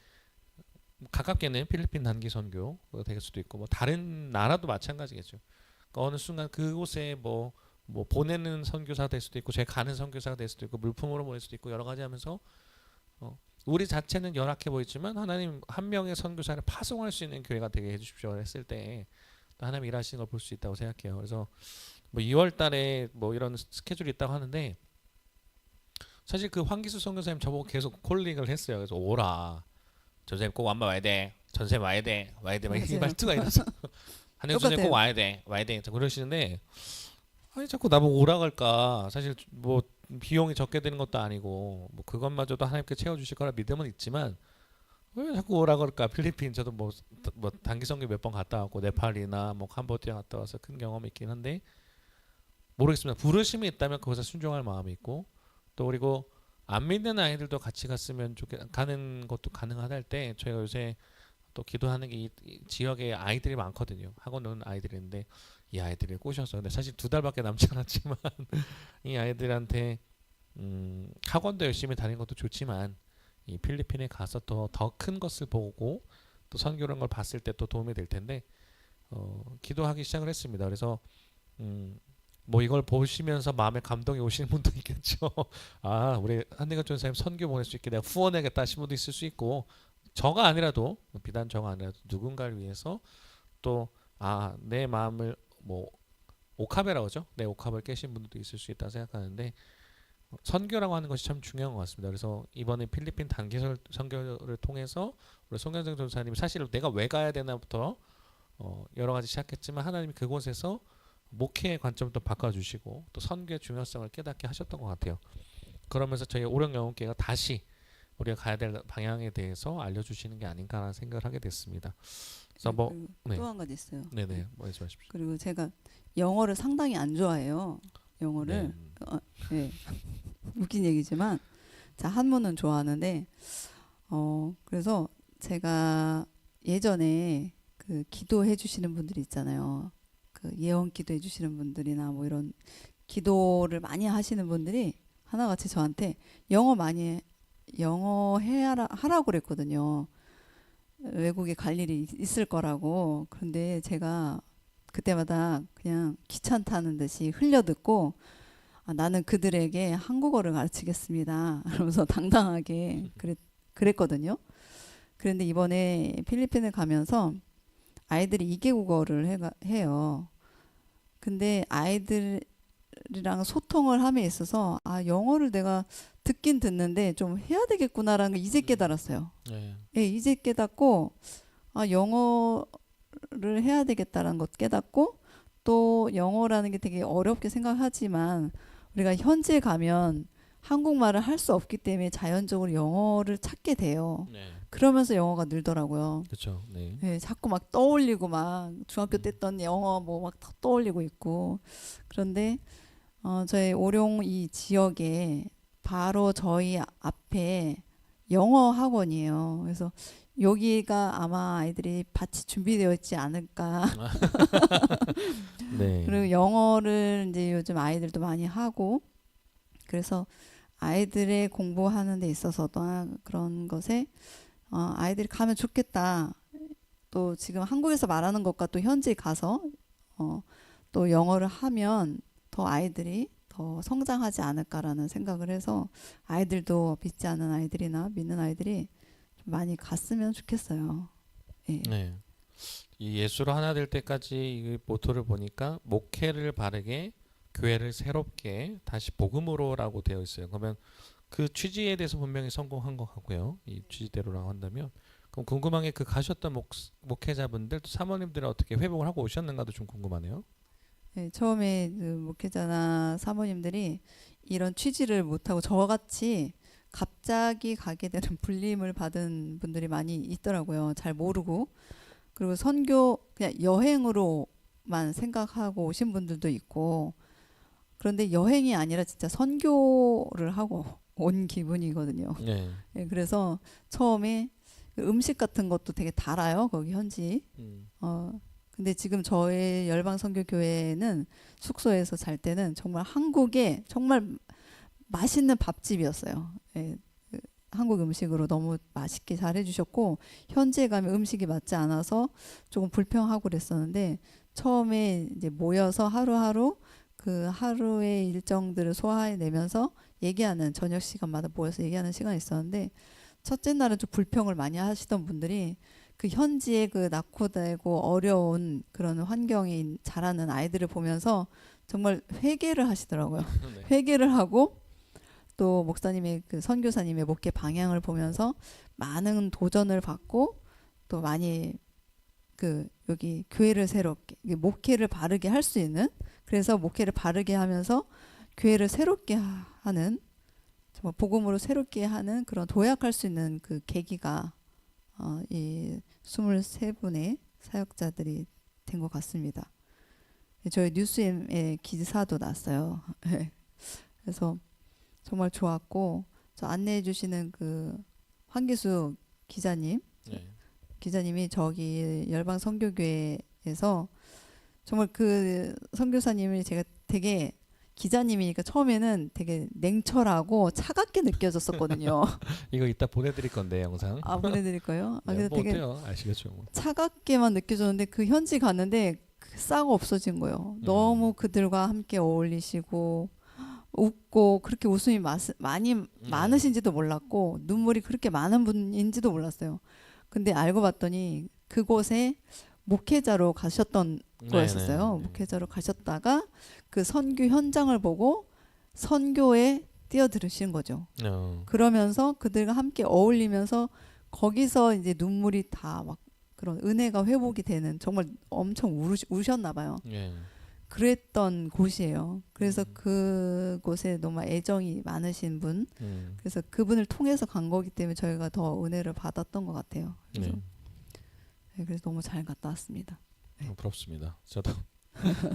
가깝게는 필리핀 단기 선교가 될 수도 있고 뭐 다른 나라도 마찬가지겠죠. 그러니까 어느 순간 그곳에 뭐 보내는 선교사가 될 수도 있고 제가 가는 선교사가 될 수도 있고 물품으로 보낼 수도 있고 여러 가지 하면서 우리 자체는 연약해 보이지만 하나님 한 명의 선교사를 파송할 수 있는 교회가 되게 해주십시오 했을 때 하나님 일하시는 걸 볼 수 있다고 생각해요. 그래서 뭐 2월 달에 뭐 이런 스케줄이 있다고 하는데 사실 그 황기수 선교사님 저보고 계속 콜링을 했어요. 그래서 오라. 전쌤 꼭 와야 돼. 전쌤 와야 돼. 막 이 말투가 이래서 한혜수 선생님 꼭 와야 돼. 그러시는데 아니 자꾸 나보고 오라 갈까. 사실 뭐 비용이 적게 드는 것도 아니고 뭐 그것마저도 하나님께 채워주실 거라 믿음은 있지만 왜 자꾸 오라 그럴까. 필리핀 저도 뭐 단기 선교 몇 번 갔다 왔고 네팔이나 뭐 캄보디아 갔다 와서 큰 경험이 있긴 한데 모르겠습니다. 부르심이 있다면 그것에 순종할 마음이 있고 또 그리고 안 믿는 아이들도 같이 갔으면 가는 것도 가능하다 할 때 저희가 요새 또 기도하는 게 이 지역에 아이들이 많거든요. 학원 오는 아이들인데 이 아이들이 꼬셔서 근데 사실 2달밖에 남지 않았지만 이 아이들한테 학원도 열심히 다니는 것도 좋지만 이 필리핀에 가서 더 큰 것을 보고 또 선교라는 걸 봤을 때 또 도움이 될 텐데 기도하기 시작을 했습니다. 그래서 뭐 이걸 보시면서 마음에 감동이 오시는 분도 있겠죠. 아 우리 한대관 전사님 선교 보낼 수 있게 내가 후원해야겠다 하시는 분도 있을 수 있고 저가 아니라도 비단 저가 아니라도 누군가를 위해서 또 내 마음을 뭐 옥합이라고 하죠. 내 옥합을 깨신 분들도 있을 수 있다 생각하는데 선교라고 하는 것이 참 중요한 것 같습니다. 그래서 이번에 필리핀 단기 선교를 통해서 우리 송현정 전사님 사실 내가 왜 가야 되나부터 여러 가지 시작했지만 하나님이 그곳에서 목회의 관점도 바꿔주시고 또 선교의 중요성을 깨닫게 하셨던 것 같아요. 그러면서 저희 오령영혼교회가 다시 우리가 가야 될 방향에 대해서 알려주시는 게 아닌가라는 생각을 하게 됐습니다. 그래서 뭐 또 한 가지 있어요. 네네 말씀하십시오. 그리고 제가 영어를 상당히 안 좋아해요. 영어를 네. 웃긴 얘기지만 자 한문은 좋아하는데 그래서 제가 예전에 그 기도해 주시는 분들이 있잖아요. 그 예언 기도해 주시는 분들이나 뭐 이런 기도를 많이 하시는 분들이 하나같이 저한테 영어 하라고 그랬거든요. 외국에 갈 일이 있을 거라고. 그런데 제가 그때마다 그냥 귀찮다는 듯이 흘려듣고 나는 그들에게 한국어를 가르치겠습니다. 그러면서 당당하게 그랬거든요. 그런데 이번에 필리핀을 가면서 아이들이 2개국어를 해요. 근데 아이들이랑 소통을 함에 있어서 영어를 내가 듣긴 듣는데 좀 해야 되겠구나라는 걸 이제 깨달았어요. 네, 이제 깨닫고 영어를 해야 되겠다라는 것 깨닫고 또 영어라는 게 되게 어렵게 생각하지만 우리가 현지에 가면 한국말을 할 수 없기 때문에 자연적으로 영어를 찾게 돼요. 그러면서 영어가 늘더라고요. 그렇죠. 네, 자꾸 막 떠올리고 막 중학교 때 했던 영어 뭐 막 떠올리고 있고 그런데 저희 오룡 이 지역에 바로 저희 앞에 영어 학원이에요. 그래서 여기가 아마 아이들이 밭이 준비되어 있지 않을까. 네. 그리고 영어를 이제 요즘 아이들도 많이 하고 그래서 아이들의 공부하는 데 있어서도 그런 것에 아이들이 가면 좋겠다. 또 지금 한국에서 말하는 것과 또 현지 가서 또 영어를 하면 더 아이들이 더 성장하지 않을까라는 생각을 해서 아이들도 믿지 않는 아이들이나 믿는 아이들이 좀 많이 갔으면 좋겠어요. 예. 네. 이 예수로 하나 될 때까지 이 모토를 보니까 목회를 바르게 교회를 새롭게 다시 복음으로라고 되어 있어요. 그러면 그 취지에 대해서 분명히 성공한 것 같고요. 이 취지대로라고 한다면 그럼 궁금한 게 그 가셨던 목회자분들 또 사모님들은 어떻게 회복을 하고 오셨는가도 좀 궁금하네요. 네, 처음에 그 목회자나 사모님들이 이런 취지를 못하고 저같이 갑자기 가게 되는 불림을 받은 분들이 많이 있더라고요. 잘 모르고. 그리고 선교 그냥 여행으로만 생각하고 오신 분들도 있고 그런데 여행이 아니라 진짜 선교를 하고 온 기분이거든요. 네. 예, 그래서 처음에 그 음식 같은 것도 되게 달아요. 거기 현지. 근데 지금 저희 열방선교교회는 숙소에서 잘 때는 정말 한국의 정말 맛있는 밥집이었어요. 예, 그 한국 음식으로 너무 맛있게 잘 해주셨고 현지에 가면 음식이 맞지 않아서 조금 불평하고 그랬었는데 처음에 이제 모여서 하루하루 그 하루의 일정들을 소화해내면서 얘기하는 저녁 시간마다 모여서 얘기하는 시간이 있었는데 첫째 날은 좀 불평을 많이 하시던 분들이 그 현지의 그 낙후되고 어려운 그런 환경에 자라는 아이들을 보면서 정말 회개를 하시더라고요. 네. 회개를 하고 또 목사님의 그 선교사님의 목회 방향을 보면서 많은 도전을 받고 또 많이 그 여기 교회를 새롭게 목회를 바르게 할 수 있는 그래서 목회를 바르게 하면서 교회를 새롭게 하는 정말 복음으로 새롭게 하는 그런 도약할 수 있는 그 계기가 이 23분의 사역자들이 된 것 같습니다. 저희 뉴스엠에 기사도 났어요. 그래서 정말 좋았고 저 안내해 주시는 그 황기수 기자님 네. 기자님이 저기 열방 선교교회에서 정말 그 선교사님이 제가 되게 기자님이니까 처음에는 되게 냉철하고 차갑게 느껴졌었거든요. 이거 이따 보내드릴 건데 영상. 보내드릴 거예요. 네, 그래서 뭐 되게 어때요? 아시겠죠? 뭐. 차갑게만 느껴졌는데 그 현지 갔는데 싹 없어진 거예요. 너무 그들과 함께 어울리시고 웃고 그렇게 웃음이 많이 많으신지도 몰랐고 눈물이 그렇게 많은 분인지도 몰랐어요. 근데 알고 봤더니 그곳에 목회자로 가셨던 거였었어요. 네네. 목회자로 가셨다가 그 선교 현장을 보고 선교에 뛰어들으신 거죠. 그러면서 그들과 함께 어울리면서 거기서 이제 눈물이 다 막 그런 은혜가 회복이 되는 정말 엄청 우셨나 봐요. 예. 그랬던 곳이에요. 그래서 그곳에 너무 애정이 많으신 분, 그래서 그분을 통해서 간 거기 때문에 저희가 더 은혜를 받았던 것 같아요. 그래서, 네. 네, 그래서 너무 잘 갔다 왔습니다. 부럽습니다. 저도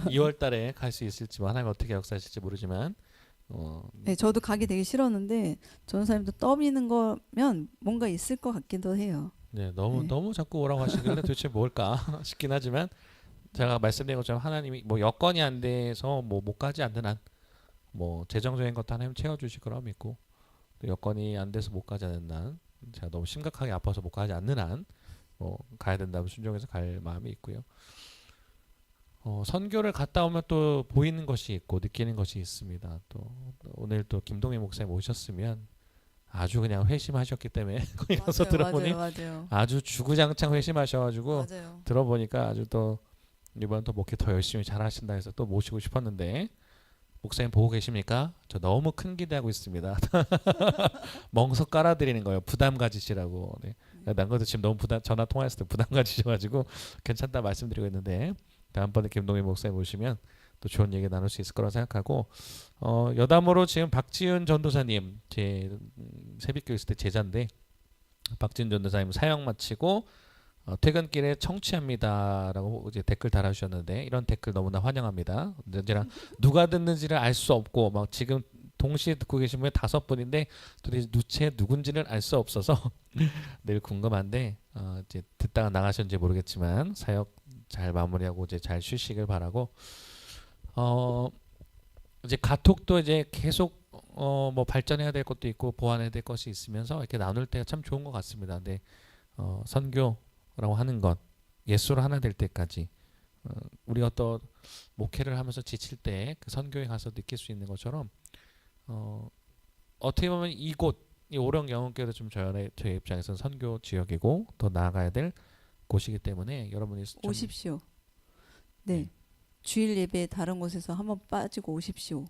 2월달에 갈 수 있을지 하나님 어떻게 역사하실지 모르지만 네, 저도 가기 되게 싫었는데 전사님도 떠미는 거면 뭔가 있을 것 같기도 해요. 네, 너무 자꾸 오라고 하시길래 도대체 뭘까 싶긴 하지만 제가 말씀드린 것처럼 하나님이 뭐 여건이 안 돼서 뭐 못 가지 않는 한 뭐 재정적인 것도 하나님 채워주실 거라고 믿고 또 여건이 안 돼서 못 가지 않는 한 제가 너무 심각하게 아파서 못 가지 않는 한 뭐 가야 된다면 순종해서 갈 마음이 있고요. 선교를 갔다 오면 또 보이는 것이 있고 느끼는 것이 있습니다. 또 오늘 또 김동희 목사님 오셨으면 아주 그냥 회심하셨기 때문에 거기 가서 들어보니 맞아요. 아주 주구장창 회심하셔가지고 맞아요. 들어보니까 아주 또 이번 또 목회 더 열심히 잘하신다 해서 또 모시고 싶었는데 목사님 보고 계십니까? 저 너무 큰 기대하고 있습니다. 멍석 깔아드리는 거예요. 부담 가지시라고. 네. 난 것도 지금 너무 전화 통화했을 때 부담 가지셔가지고 괜찮다 말씀드리고 있는데 다음번에 김동희 목사님 오시면 또 좋은 얘기 나눌 수 있을 거라 생각하고 여담으로 지금 박지윤 전도사님 제 새벽교회 있을 때 제자인데 박지윤 전도사님 사역 마치고 퇴근길에 청취합니다라고 이제 댓글 달아주셨는데 이런 댓글 너무나 환영합니다. 언제나 누가 듣는지를 알 수 없고 막 지금 동시에 듣고 계신 분이 5분인데 도대체 누군지를 알 수 없어서 늘 궁금한데 이제 듣다가 나가셨는지 모르겠지만 사역 잘 마무리하고 이제 잘 쉬시길 바라고 이제 카톡도 이제 계속 뭐 발전해야 될 것도 있고 보완해야 될 것이 있으면서 이렇게 나눌 때가 참 좋은 것 같습니다. 근데 선교라고 하는 것 예수로 하나 될 때까지 우리가 또 목회를 하면서 지칠 때 그 선교에 가서 느낄 수 있는 것처럼 어떻게 보면 이곳 이 오령 영혼교회도 좀 저의 입장에서는 선교 지역이고 더 나아가야 될 곳이기 때문에 여러분이 좀 오십시오. 네. 주일 예배 다른 곳에서 한번 빠지고 오십시오.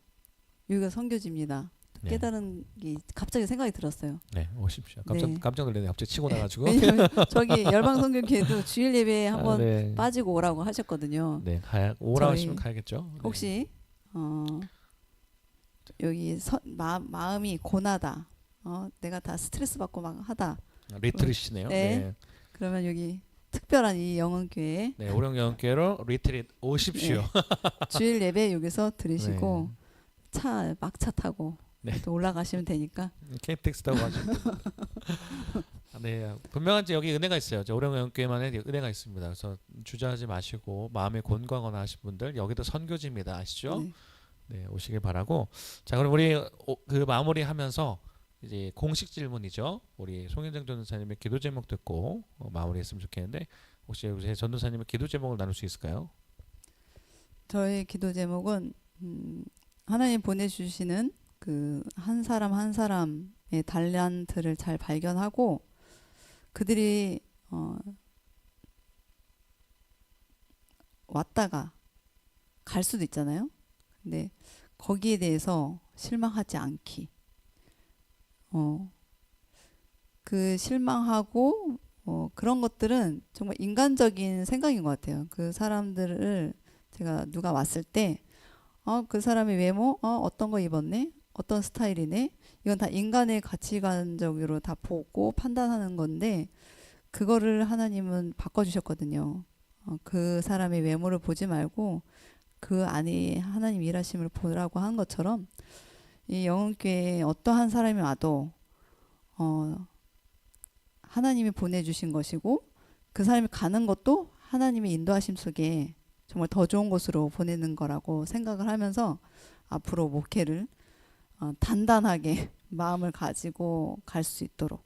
여기가 선교지입니다. 네. 깨달은 게 갑자기 생각이 들었어요. 네, 오십시오. 네. 깜짝 놀랐네. 갑자기 치고 나가지고. 왜냐면 저기 열방선교교회도 주일 예배에 한번 네. 빠지고 오라고 하셨거든요. 네, 오라고 저희 하시면 가야겠죠. 네. 혹시 여기 마음이 고나다. 내가 다 스트레스 받고 막 하다. 리트릿이네요. 네. 네. 그러면 여기 특별한 이 영혼교회 네, 오령 영혼교회로 리트릿 오십시오. 네. 주일 예배 여기서 들으시고 네. 막차 타고 네. 또 올라가시면 되니까. KTX 타고 가시고. 네, 분명한지 여기 은혜가 있어요. 오령 영혼교회만에 은혜가 있습니다. 그래서 주저하지 마시고 마음에 곤거하거나 하신 분들 여기도 선교지입니다. 아시죠? 네. 네, 오시길 바라고. 자, 그럼 우리 그 마무리하면서 이제 공식 질문이죠. 우리 송현정 전도사님의 기도 제목 듣고 마무리했으면 좋겠는데 혹시 요새 전도사님의 기도 제목을 나눌 수 있을까요? 저의 기도 제목은 하나님 보내주시는 그 한 사람 한 사람의 달란트를 잘 발견하고 그들이 왔다가 갈 수도 있잖아요. 근데 거기에 대해서 실망하지 않기. 그 실망하고 그런 것들은 정말 인간적인 생각인 것 같아요. 그 사람들을 제가 누가 왔을 때 그 사람의 외모 어떤 거 입었네, 어떤 스타일이네, 이건 다 인간의 가치관적으로 다 보고 판단하는 건데 그거를 하나님은 바꿔주셨거든요. 그 사람의 외모를 보지 말고 그 안에 하나님 일하심을 보라고 한 것처럼 이 영혼교회에 어떠한 사람이 와도 하나님이 보내주신 것이고 그 사람이 가는 것도 하나님의 인도하심 속에 정말 더 좋은 곳으로 보내는 거라고 생각을 하면서 앞으로 목회를 단단하게 마음을 가지고 갈 수 있도록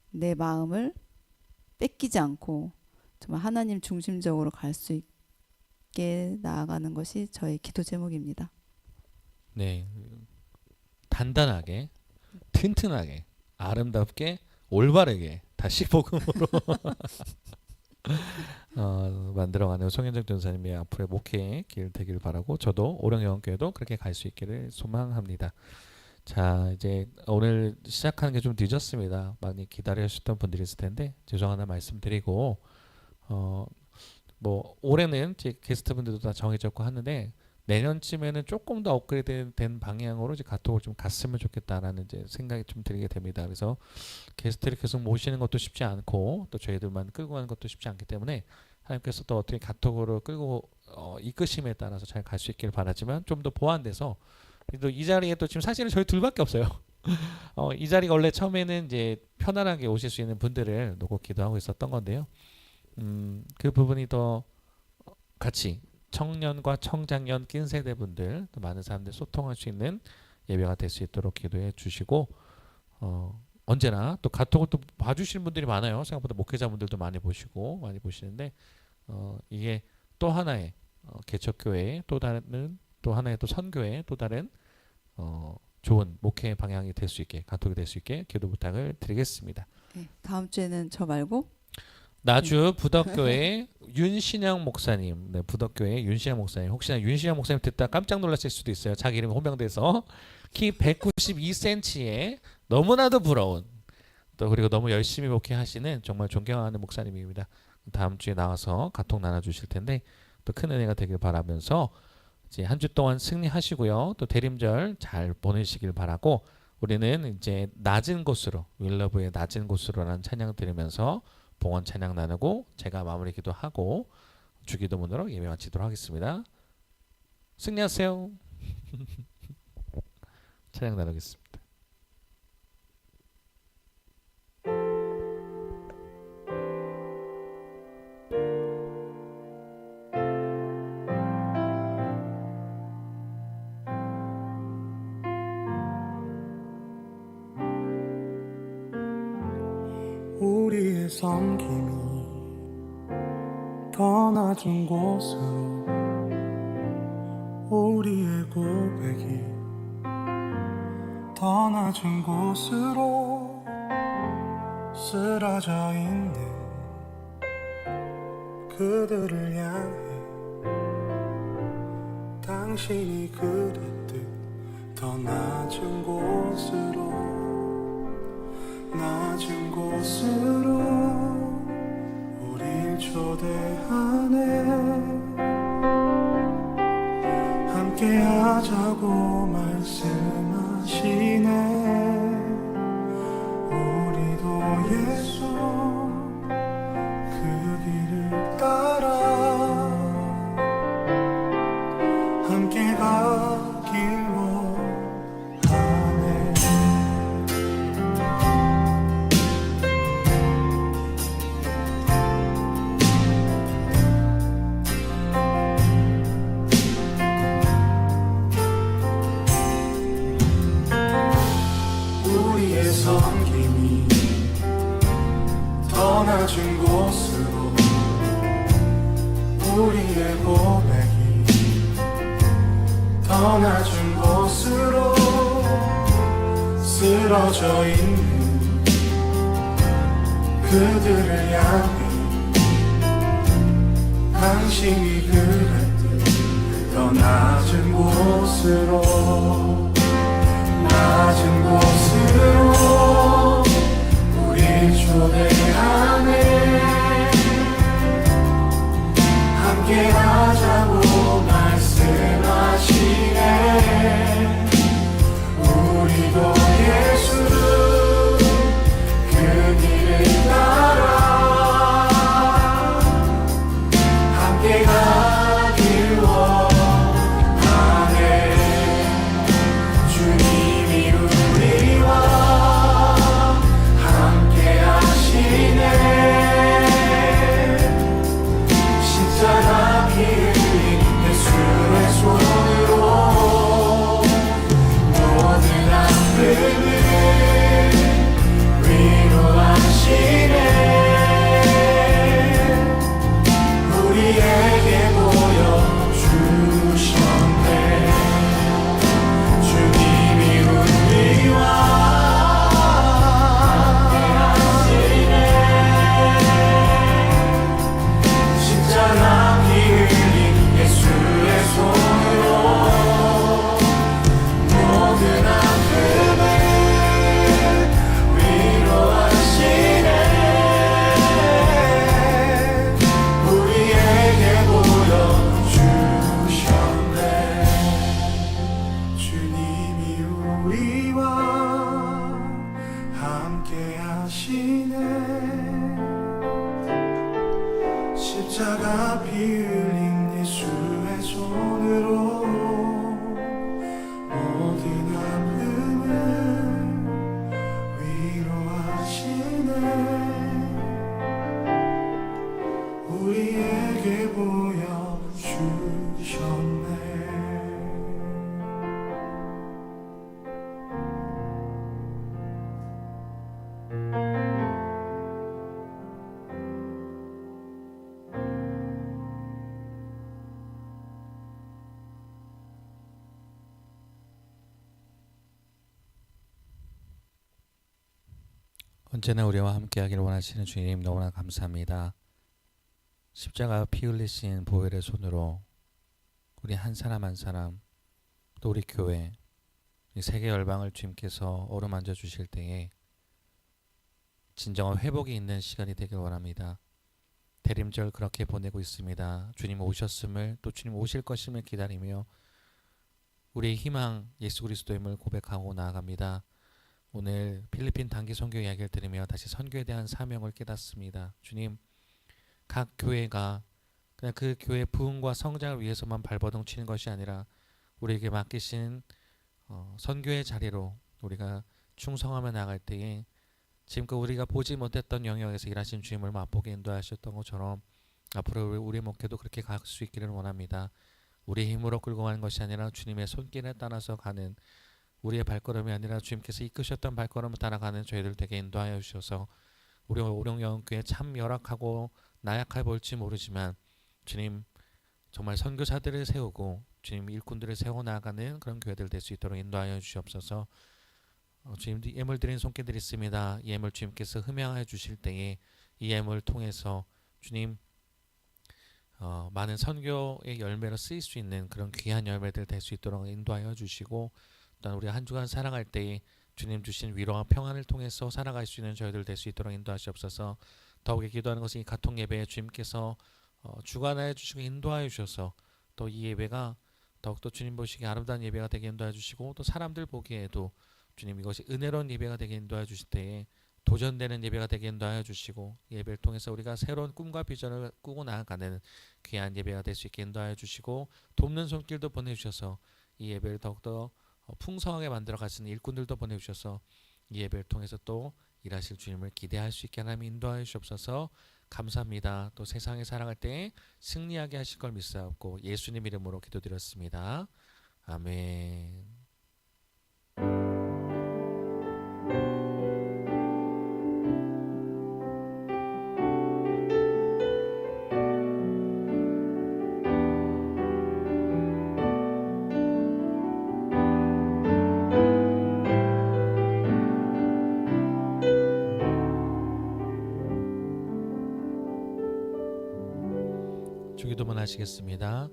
내 마음을 뺏기지 않고 정말 하나님 중심적으로 갈 수 있게 나아가는 것이 저의 기도 제목입니다. 네, 단단하게, 튼튼하게, 아름답게, 올바르게 다시 복음으로 만들어가는 송현정 전사님의 앞으로의 목회의 길 되길 바라고 저도 오령영교회도 그렇게 갈 수 있기를 소망합니다. 자, 이제 오늘 시작하는 게 좀 늦었습니다. 많이 기다리셨던 분들이 있을 텐데 죄송하다 말씀드리고 뭐 올해는 제 게스트분들도 다 정해졌고 하는데 내년쯤에는 조금 더 업그레이드된 방향으로 이제 카톡을 좀 갔으면 좋겠다라는 이제 생각이 좀 들게 됩니다. 그래서 게스트를 계속 모시는 것도 쉽지 않고 또 저희들만 끌고 가는 것도 쉽지 않기 때문에 하나님께서 또 어떻게 카톡으로 끌고 이끄심에 따라서 잘 갈 수 있길 바라지만 좀 더 보완돼서 또 이 자리에 또 지금 사실은 저희 둘밖에 없어요. 이 자리가 원래 처음에는 이제 편안하게 오실 수 있는 분들을 놓고 기도하고 있었던 건데요. 그 부분이 더 같이 청년과 청장년 낀 세대분들 또 많은 사람들 소통할 수 있는 예배가 될 수 있도록 기도해 주시고 언제나 또 카톡을 또 봐주시는 분들이 많아요. 생각보다 목회자분들도 많이 보시고 많이 보시는데 이게 또 하나의 개척교회의 또 하나의 또 선교의 또 다른 좋은 목회 방향이 될 수 있게 카톡이 될 수 있게 기도 부탁을 드리겠습니다. 네, 다음 주에는 저 말고 나주 부덕교회 윤신영 목사님, 네, 부덕교회 윤신영 목사님. 혹시나 윤신영 목사님 듣다 깜짝 놀랐을 수도 있어요. 자기 이름이 호명돼서 키 192cm에 너무나도 부러운 또 그리고 너무 열심히 목회하시는 정말 존경하는 목사님입니다. 다음 주에 나와서 카톡 나눠주실 텐데 또 큰 은혜가 되길 바라면서 이제 한 주 동안 승리하시고요. 또 대림절 잘 보내시길 바라고 우리는 이제 낮은 곳으로 윌러브의 낮은 곳으로라는 찬양 들으면서 봉헌 찬양 나누고 제가 마무리 기도하고 주기도문으로 예배 마치도록 하겠습니다. 승리하세요. 찬양 나누겠습니다. 섬김이 더 낮은 곳으로 우리의 고백이 더 낮은 곳으로 쓰러져 있는 그들을 향해 당신이 그랬듯 더 낮은 곳으로 낮은 곳으로 우릴 초대하네 함께하자고 말씀하시네 우리도 예수 그 길을 따라 함께 가길 원하네 우리의 섬김이 더 낮은 곳으로 우리의 고백이 더 낮은 곳으로 쓰러져 있는 그들을 향해 당신이 그랬듯 더 낮은 곳으로 낮은 곳으로 우릴 초대하네 함께하자고 말씀하시네 우리도 예수 그 길을 따라 함께 가길 원하네 주님이 우리와 함께 하시네 십자가 피 흘린 예수의 손으로 모든 아픔을 위로하시네 우리에게 보여주셨네 주님이 우리와 함께하시네 십자가 피 흘린 예수의 손으로 모든 아픔을 위로하시네 우리에게 보여주셨네 주님이 우리와 함께 하시네 십자가 피 흘린 예수의 손으로 모든 아픔을 위로하시네 우리에게 보여주셨네 언제나 우리와 함께하기를 원하시는 주님 너무나 감사합니다. 십자가 피 흘리신 보혈의 손으로 우리 한 사람 한 사람 또 우리 교회 이 세계 열방을 주님께서 어루만져 주실 때에 진정한 회복이 있는 시간이 되길 원합니다. 대림절 그렇게 보내고 있습니다. 주님 오셨음을 또 주님 오실 것임을 기다리며 우리의 희망 예수 그리스도임을 고백하고 나아갑니다. 오늘 필리핀 단기 선교 이야기를 들으며 다시 선교에 대한 사명을 깨닫습니다. 주님, 각 교회가 그냥 그 교회 부흥과 성장을 위해서만 발버둥 치는 것이 아니라 우리에게 맡기신 선교의 자리로 우리가 충성하며 나갈 때에 지금껏 우리가 보지 못했던 영역에서 일하신 주님을 맛보게 인도하셨던 것처럼 앞으로 우리 목회도 그렇게 갈 수 있기를 원합니다. 우리의 힘으로 끌고 가는 것이 아니라 주님의 손길에 따라서 가는 우리의 발걸음이 아니라 주님께서 이끄셨던 발걸음을 따라가는 저희들 되게 인도하여 주셔서 우리 오룡영교회 참 열악하고 나약해 볼지 모르지만 주님 정말 선교사들을 세우고 주님 일꾼들을 세워나가는 그런 교회들 될 수 있도록 인도하여 주시옵소서. 주님 예물 드린 손길들이 있습니다. 이 예물 주님께서 흠양하여 주실 때에 이 예물 통해서 주님 많은 선교의 열매로 쓰일 수 있는 그런 귀한 열매들 될 수 있도록 인도하여 주시고 또한 우리 한 주간 살아갈 때에 주님 주신 위로와 평안을 통해서 살아갈 수 있는 저희들 될 수 있도록 인도하시옵소서. 더욱이 기도하는 것은 이 가통 예배에 주님께서 주관하여 주시고 인도하여 주셔서 또 이 예배가 더욱더 주님 보시기에 아름다운 예배가 되게 인도하여 주시고 또 사람들 보기에도 주님 이것이 은혜로운 예배가 되게 인도하여 주실 때에 도전되는 예배가 되게 인도하여 주시고 예배를 통해서 우리가 새로운 꿈과 비전을 꾸고 나아가는 귀한 예배가 될 수 있게 인도하여 주시고 돕는 손길도 보내주셔서 이 예배를 더욱더 풍성하게 만들어 가시는 일꾼들도 보내주셔서 이 예배를 통해서 또 일하실 주님을 기대할 수 있게 하나님 인도하여 주옵소서. 감사합니다. 또 세상에 살아갈 때 승리하게 하실 걸 믿사옵고 예수님 이름으로 기도드렸습니다. 아멘. 주기도문 하시겠습니다.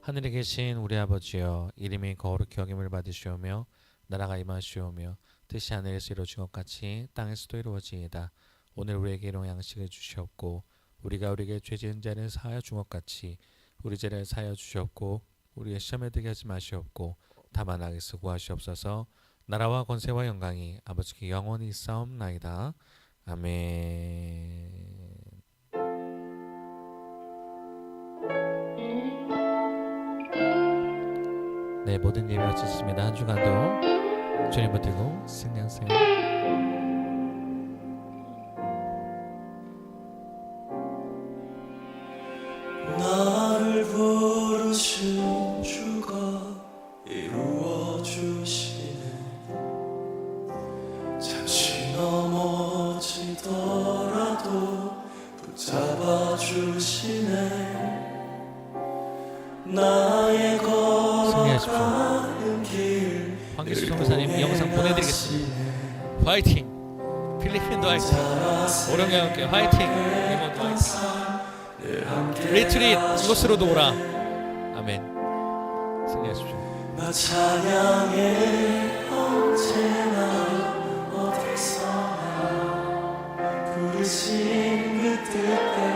하늘에 계신 우리 아버지여, 이름이 거룩히 여김을 받으시오며 나라가 임하시오며 뜻이 하늘에서 이루어진 것 같이 땅에서도 이루어지이다. 오늘 우리에게 일용 양식을 주시옵고 우리가 우리에게 죄 지은 자를 사하여 준 것 같이 우리 죄를 사하여 주시옵고 우리의 시험에 들게 하지 마시옵고 다만 악에서 구하시옵소서. 나라와 권세와 영광이 아버지께 영원히 있사옵나이다. 아멘. 네, 모든 예배 마쳤습니다. 한 주간도 주님 붙들고 승리하세요. 나를 부르신 주가 이루어 주시네. 잠시 넘어지더라도 붙잡아 주시네. 나의 걸어가는 길 황기수 선교사님 이 영상 보내드리겠습니다. 화이팅! 필리핀도 화이팅! 오령교회 화이팅! 일본도 화이팅! 리트릿 이곳으로도 오라. 아멘. 승리하십시오. 나 찬양해 언제나 어디서나 부르신 그 뜻대로